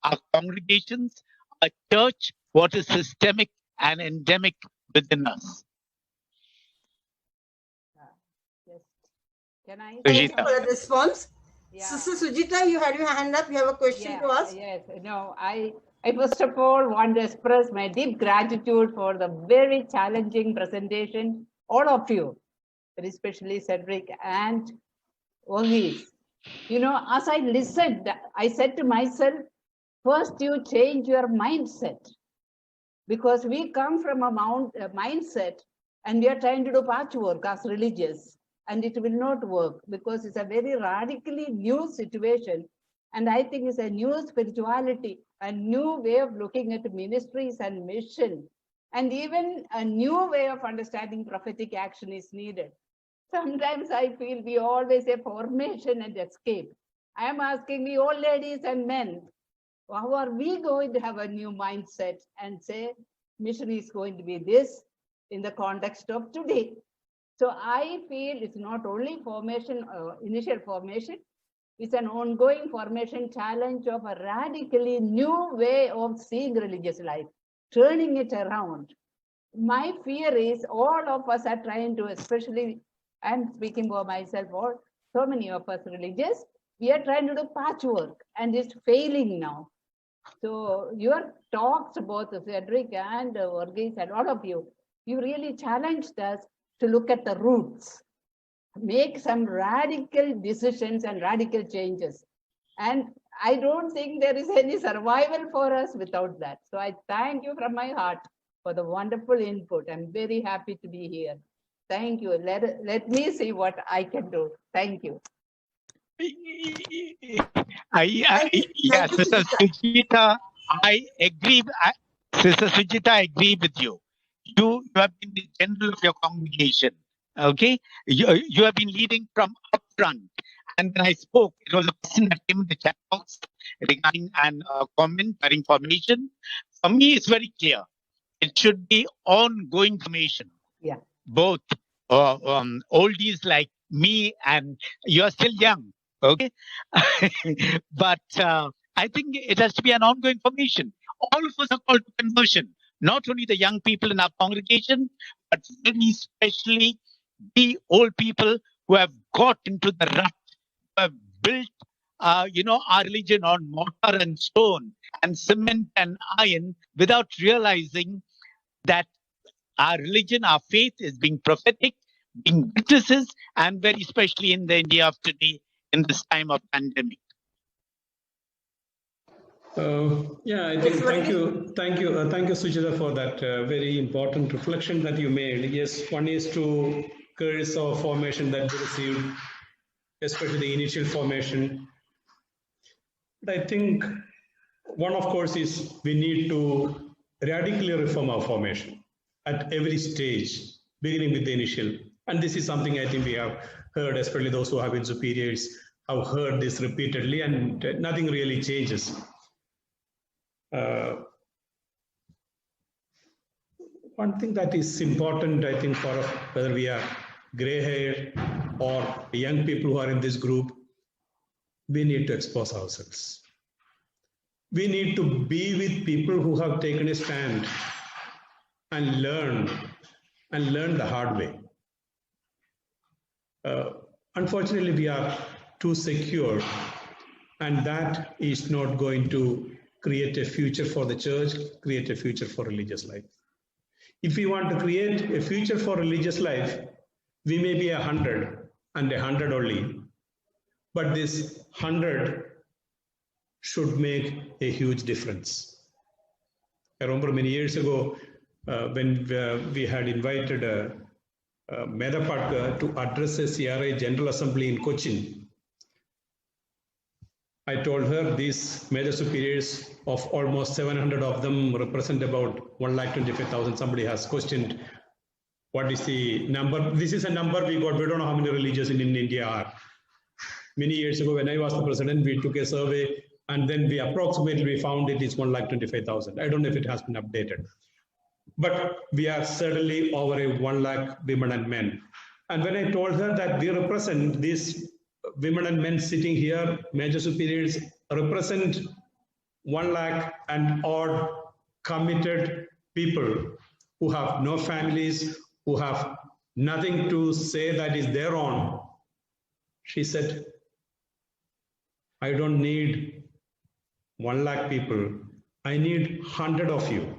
our congregations, our church, what is systemic and endemic within us. Yes. Can I? Thank you Sujita. for the response. Yeah. Sister Sujita, you had your hand up. You have a question to ask? Yes. No, I first of all want to express my deep gratitude for the very challenging presentation, all of you, but especially Cedric and Verghese. You know, as I listened, I said to myself, first you change your mindset, because we come from a mindset and we are trying to do patchwork as religious, and it will not work because it's a very radically new situation. And I think it's a new spirituality, a new way of looking at ministries and mission, and even a new way of understanding prophetic action is needed. Sometimes I feel we always say formation and escape. I am asking the old ladies and men, how are we going to have a new mindset and say mission is going to be this in the context of today? So I feel it's not only formation, initial formation, it's an ongoing formation challenge of a radically new way of seeing religious life, turning it around. My fear is all of us are trying to, especially I'm speaking for myself, or so many of us religious, we are trying to do patchwork and it's failing now. So your talks, both Cedric and Verghese and all of you really challenged us to look at the roots, make some radical decisions and radical changes. And I don't think there is any survival for us without that. So I thank you from my heart for the wonderful input. I'm very happy to be here. Thank you. Let me see what I can do. Thank you. Sister Sujita, I agree. Sister Sujita, I agree with you. You have been the general of your congregation. Okay, you have been leading from up front. And when I spoke, it was a question that came in the chat box regarding an comment or information. For me, it's very clear. It should be ongoing formation. Yeah. Both oldies like me, and you are still young. Okay, but I think it has to be an ongoing formation. All of us are called to conversion. Not only the young people in our congregation, but very especially the old people who have got into the rut, who have built, our religion on mortar and stone and cement and iron without realizing that our religion, our faith is being prophetic, being witnesses, and very especially in the India of today, in this time of pandemic. I think thank you, Sujita, for that very important reflection that you made. Yes, one is to curse our formation that we received, especially the initial formation. But I think one, of course, is we need to radically reform our formation at every stage, beginning with the initial. And this is something I think we have heard, especially those who have been superiors have heard this repeatedly, and nothing really changes. One thing that is important, I think, for us, whether we are gray-haired or young people who are in this group, we need to expose ourselves. We need to be with people who have taken a stand and learn the hard way. Unfortunately, we are too secure, and that is not going to create a future for the church, create a future for religious life. If we want to create a future for religious life, we may be 100 and 100 only, but this 100 should make a huge difference. I remember many years ago when we had invited Medha Patkar to address a CRI General Assembly in Cochin. I told her these major superiors, of almost 700 of them, represent about 1,25,000. Somebody has questioned what is the number. This is a number we got. We don't know how many religions in India are. Many years ago, when I was the president, we took a survey, and then we approximately found it is 1,25,000. I don't know if it has been updated, but we are certainly over a 1 lakh women and men. And when I told her that we represent these women and men sitting here, major superiors represent 1 lakh and odd committed people who have no families, who have nothing to say that is their own. She said, I don't need 1 lakh people. I need 100 of you.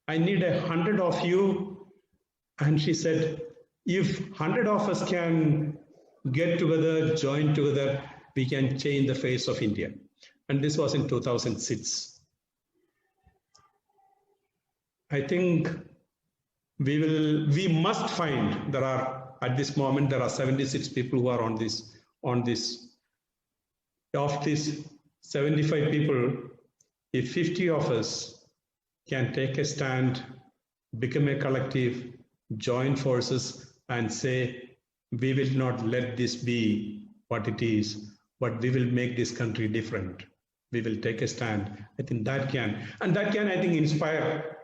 I need 100 of you. And she said, if 100 of us can get together, join together, we can change the face of India. And this was in 2006. I think we must find, at this moment, there are 76 people who are on this. Of these 75 people, if 50 of us can take a stand, become a collective, join forces and say, we will not let this be what it is, but we will make this country different. We will take a stand. I think that can, I think, inspire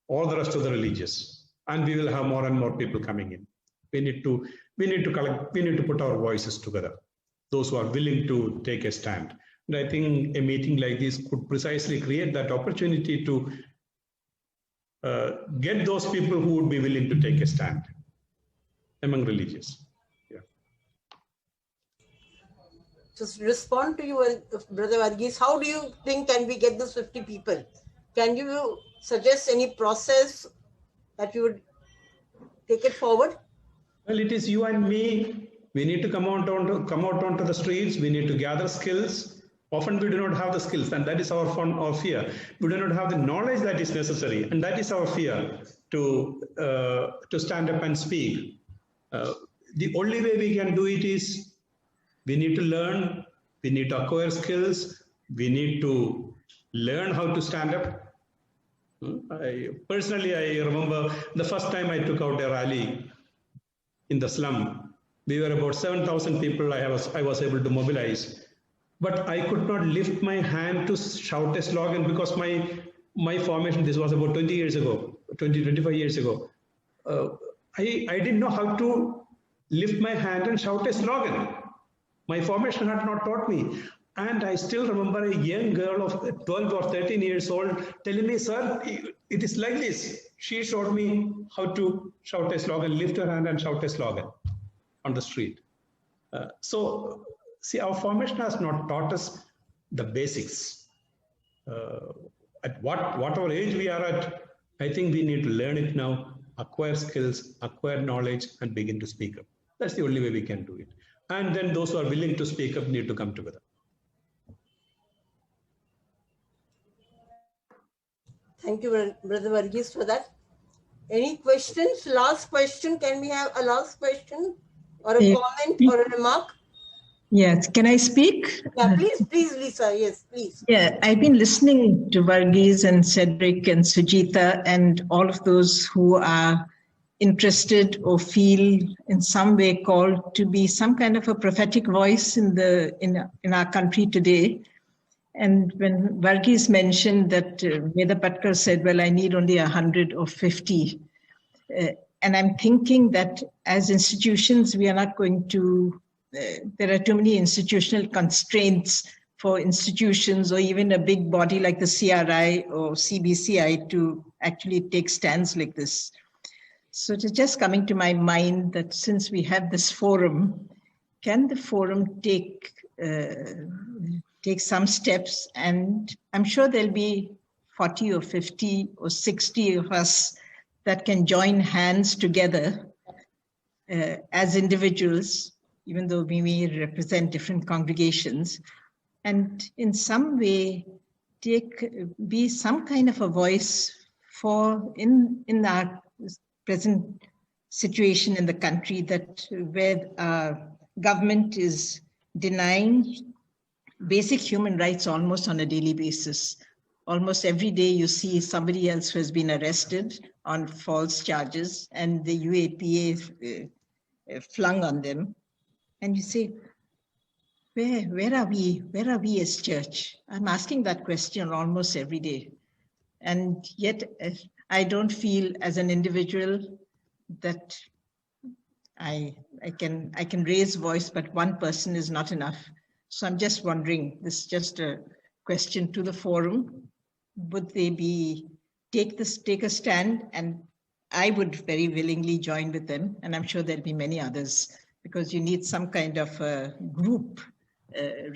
all the rest of the religious. And we will have more and more people coming in. We need to collect, we need to put our voices together, those who are willing to take a stand. And I think a meeting like this could precisely create that opportunity to get those people who would be willing to take a stand among religious. Yeah. Just respond to you, Brother Varghese. How do you think can we get those 50 people? Can you suggest any process that you would take it forward? Well, it is you and me. We need to come out onto the streets. We need to gather skills. Often we do not have the skills, and that is our fear. We do not have the knowledge that is necessary, and that is our fear to stand up and speak. The only way we can do it is we need to learn, we need to acquire skills, we need to learn how to stand up. Personally, I remember the first time I took out a rally in the slum. We were about 7,000 people I was able to mobilize. But I could not lift my hand to shout a slogan because my formation, this was about 20 years ago, 25 years ago. I didn't know how to lift my hand and shout a slogan. My formation had not taught me. And I still remember a young girl of 12 or 13 years old telling me, sir, it is like this. She showed me how to shout a slogan, lift her hand and shout a slogan on the street. See, our formation has not taught us the basics. At whatever age we are at, I think we need to learn it now, acquire skills, acquire knowledge, and begin to speak up. That's the only way we can do it. And then those who are willing to speak up need to come together. Thank you, Brother Varghese, for that. Any questions? Last question. Can we have a last question or a comment or a remark? Yes, can I speak? Yeah, please, Lisa. Yes, please. Yeah, I've been listening to Varghese and Cedric and Sujita and all of those who are interested or feel in some way called to be some kind of a prophetic voice in our country today. And when Varghese mentioned that Medha Patkar said, well, I need only 100 or 50. And I'm thinking that as institutions, we are not going to there are too many institutional constraints for institutions or even a big body like the CRI or CBCI to actually take stands like this. So it's just coming to my mind that since we have this forum, can the forum take some steps? And I'm sure there'll be 40 or 50 or 60 of us that can join hands together as individuals, even though we may represent different congregations, and in some way be some kind of a voice for in our present situation in the country, that where government is denying basic human rights almost on a daily basis. Almost every day you see somebody else who has been arrested on false charges and the UAPA flung on them. And you say, where are we as church? I'm asking that question almost every day. And yet I don't feel as an individual that I can raise voice, but one person is not enough. So I'm just wondering, this is just a question to the forum. Would they take a stand? And I would very willingly join with them. And I'm sure there'll be many others, because you need some kind of a group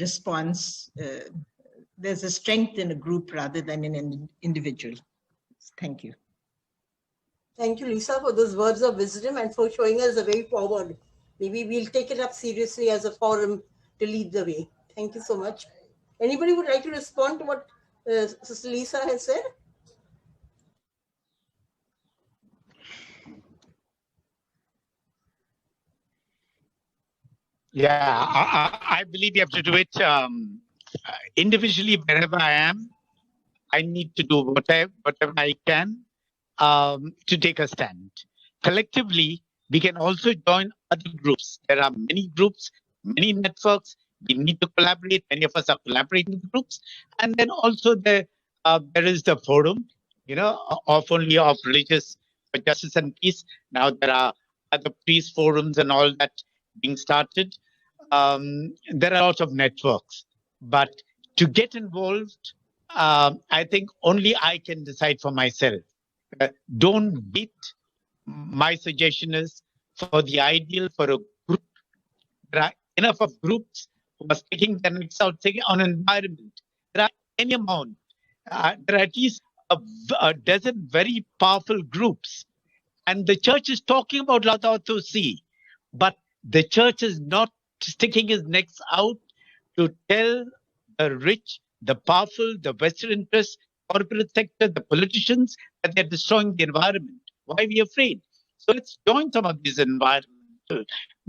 response. There's a strength in a group rather than in an individual. Thank you. Thank you, Lisa, for those words of wisdom and for showing us the way forward. Maybe we'll take it up seriously as a forum to lead the way. Thank you so much. Anybody would like to respond to what Sister Lisa has said? Yeah, I believe you have to do it individually. Wherever I am, I need to do whatever I can to take a stand. Collectively, we can also join other groups. There are many groups, many networks. We need to collaborate. Many of us are collaborating with groups. And then also there is the forum, of religious for justice and peace. Now there are other peace forums and all that being started. There are lots of networks. But to get involved, I think only I can decide for myself. Don't wait. My suggestion is for the ideal, for a group. There are enough of groups who are sticking their necks out, saying on environment. There are any amount. There are at least a dozen very powerful groups. And the church is talking about Laudato Si, but the church is not sticking his necks out to tell the rich, the powerful, the vested interests, corporate sector, the politicians that they're destroying the environment. Why are we afraid? So let's join some of these environmental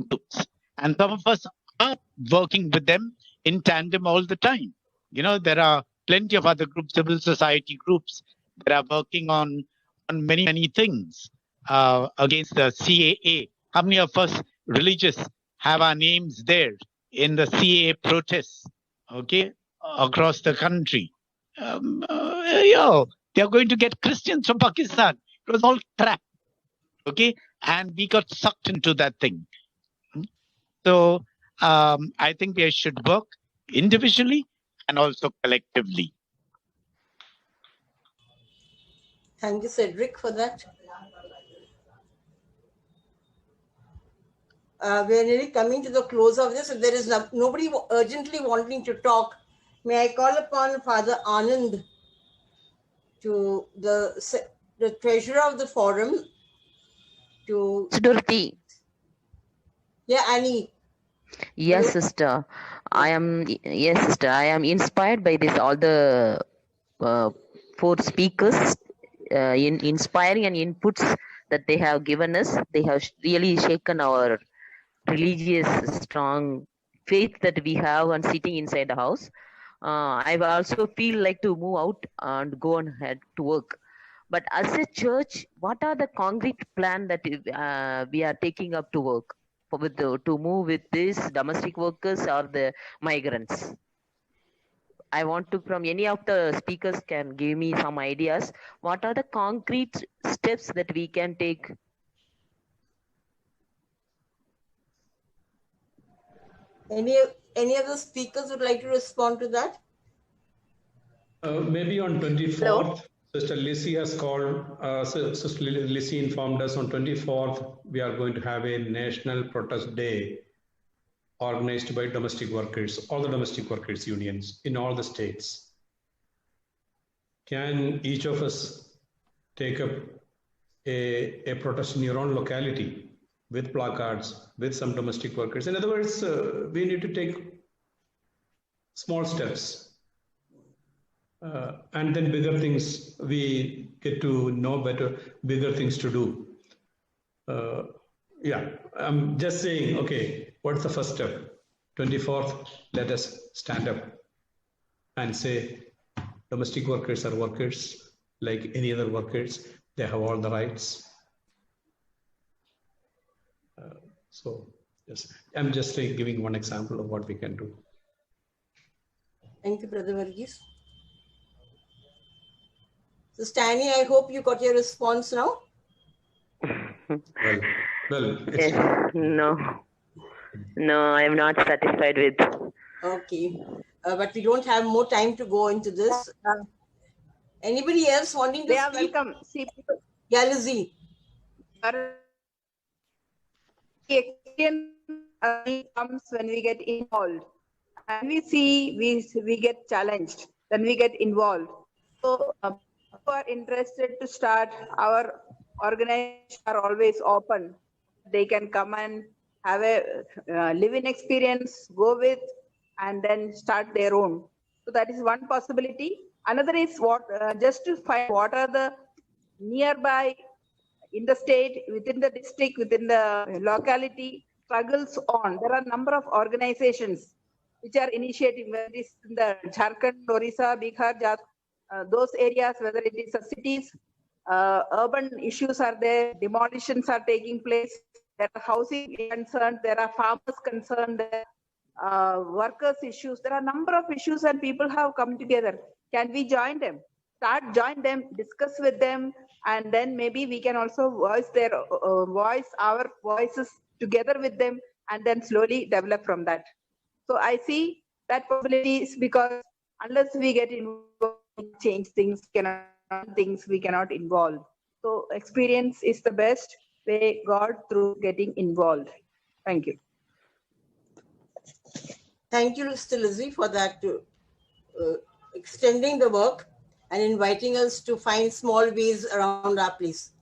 groups. And some of us are working with them in tandem all the time. There are plenty of other groups, civil society groups, that are working on many, many things against the CAA. How many of us religious have our names there in the CAA protests, across the country? They're going to get Christians from Pakistan. It was all crap, and we got sucked into that thing. So I think we should work individually and also collectively. Thank you, Cedric, for that. We're nearly coming to the close of this. If there is nobody urgently wanting to talk, may I call upon Father Anand, to the treasurer of the forum, to Dorothy. Yeah, Annie. Yes, sister. I am inspired by this. All the four speakers, inspiring and inputs that they have given us. They have really shaken our religious strong faith that we have on sitting inside the house. I also feel like to move out and go on ahead to work. But as a church, what are the concrete plan that we are taking up to work to move with these domestic workers or the migrants? I want to, from any of the speakers, can give me some ideas. What are the concrete steps that we can take? Any of the speakers would like to respond to that? Maybe on 24th, Hello? Sister Lissy has called, Sister Lissy informed us on 24th, we are going to have a national protest day organized by domestic workers, all the domestic workers unions in all the states. Can each of us take up a protest in your own locality with placards, with some domestic workers? In other words, we need to take small steps. And then bigger things, we get to know better, bigger things to do. Yeah, I'm just saying, okay, what's the first step? 24th, let us stand up and say, domestic workers are workers like any other workers. They have all the rights. So yes, I'm just giving one example of what we can do. Thank you, Brother Varghese. So Stanley, I hope you got your response now. Well, Yes, no, I am not satisfied with. Okay, but we don't have more time to go into this. Anybody else wanting to They are speak? welcome. See, Yeah, Lizzie. Experience comes when we get involved, and we see we get challenged, then we get involved. So, who are interested to start, our organizations are always open. They can come and have a live-in experience, go with, and then start their own. So that is one possibility. Another is what just to find what are the nearby in the state, within the district, within the locality struggles on. There are a number of organizations which are initiating, whether it is in the Jharkhand, Orissa, Bihar, those areas, whether it is the cities, urban issues are there, demolitions are taking place, there are housing concerned, there are farmers concerned, there are workers issues, there are a number of issues and people have come together. Can we join them? Join them, discuss with them, and then maybe we can also voice our voices together with them, and then slowly develop from that. So I see that possibility is because unless we get involved, change things, we cannot involve. So experience is the best way God through getting involved. Thank you. Thank you, Mr. Lizzie, for that extending the work and inviting us to find small ways around our place.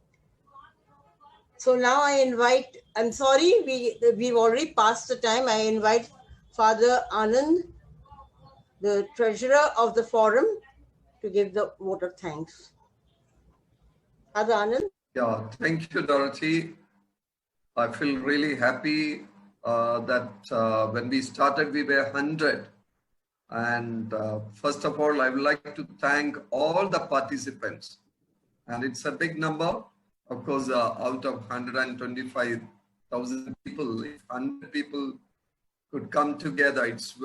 So now I invite, I'm sorry, we've already passed the time. I invite Father Anand, the treasurer of the forum, to give the vote of thanks. Father Anand. Yeah, thank you, Dorothy. I feel really happy that when we started, we were 100. And first of all, I would like to thank all the participants. And it's a big number. Of course, out of 125,000 people, if 100 people could come together, it's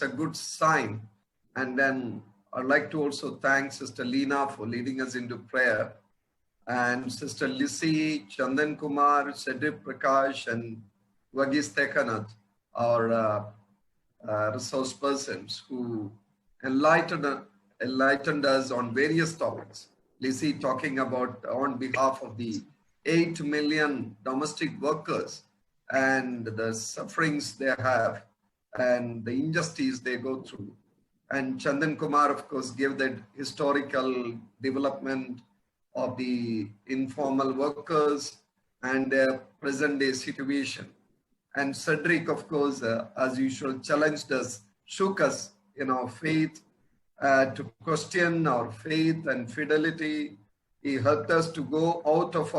a good sign. And then I'd like to also thank Sister Leena for leading us into prayer, and Sister Lissy, Chandan Kumar, Cedric Prakash, and Varghese Thekanath, our resource persons who enlightened us on various topics. Lissy talking about on behalf of the 8 million domestic workers and the sufferings they have and the injustice they go through. And Chandan Kumar, of course, gave that historical development of the informal workers and their present day situation. And Cedric, of course, as usual, challenged us, shook us in our faith, to question our faith and fidelity. He helped us to go out of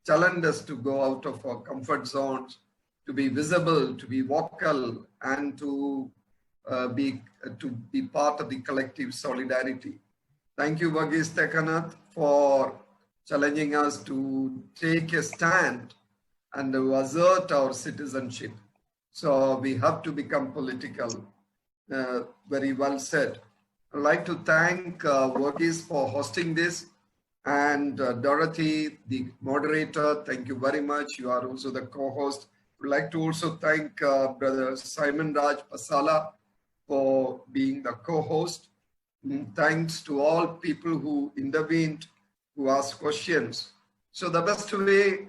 challenged us to go out of our comfort zones, to be visible, to be vocal, and to be part of the collective solidarity. Thank you, Varghese Thekanath, for challenging us to take a stand and to assert our citizenship. So we have to become political. Very well said. I'd like to thank Varghese for hosting this, and Dorothy, the moderator, thank you very much. You are also the co-host. I'd like to also thank Brother Simon Raj Pasala for being the co-host. Thanks to all people who intervened, who asked questions. So the best way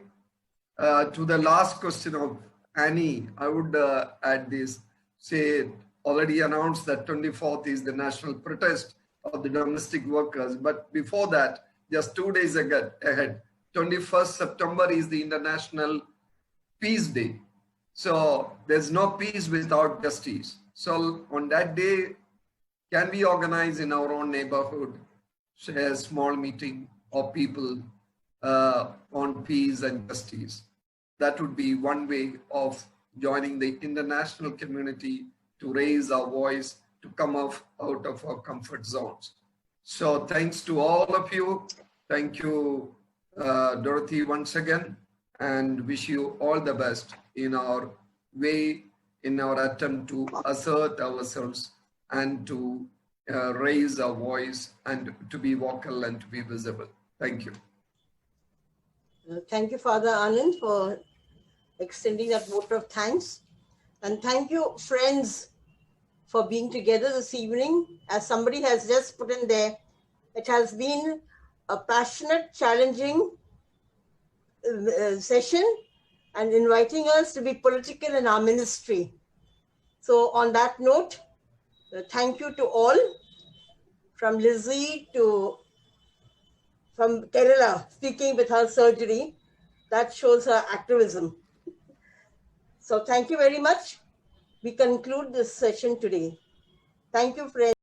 to the last question of Annie, I would add this, say, already announced that 24th is the national protest of the domestic workers. But before that, just 2 days ahead, 21st September is the International Peace Day. So there's no peace without justice. So on that day, Can we organize in our own neighborhood a small meeting of people on peace and justice? That would be one way of joining the international community to raise our voice, to come out of our comfort zones. So thanks to all of you. Thank you, Dorothy, once again, and wish you all the best in our way, in our attempt to assert ourselves and to raise our voice and to be vocal and to be visible. Thank you. Thank you, Father Anand, for extending that vote of thanks. And thank you, friends, for being together this evening. As somebody has just put in there, it has been a passionate, challenging session and inviting us to be political in our ministry. So on that note, thank you to all, from Lizzie to from Kerala, speaking with her surgery. That shows her activism. So thank you very much. We conclude this session today. Thank you, friends.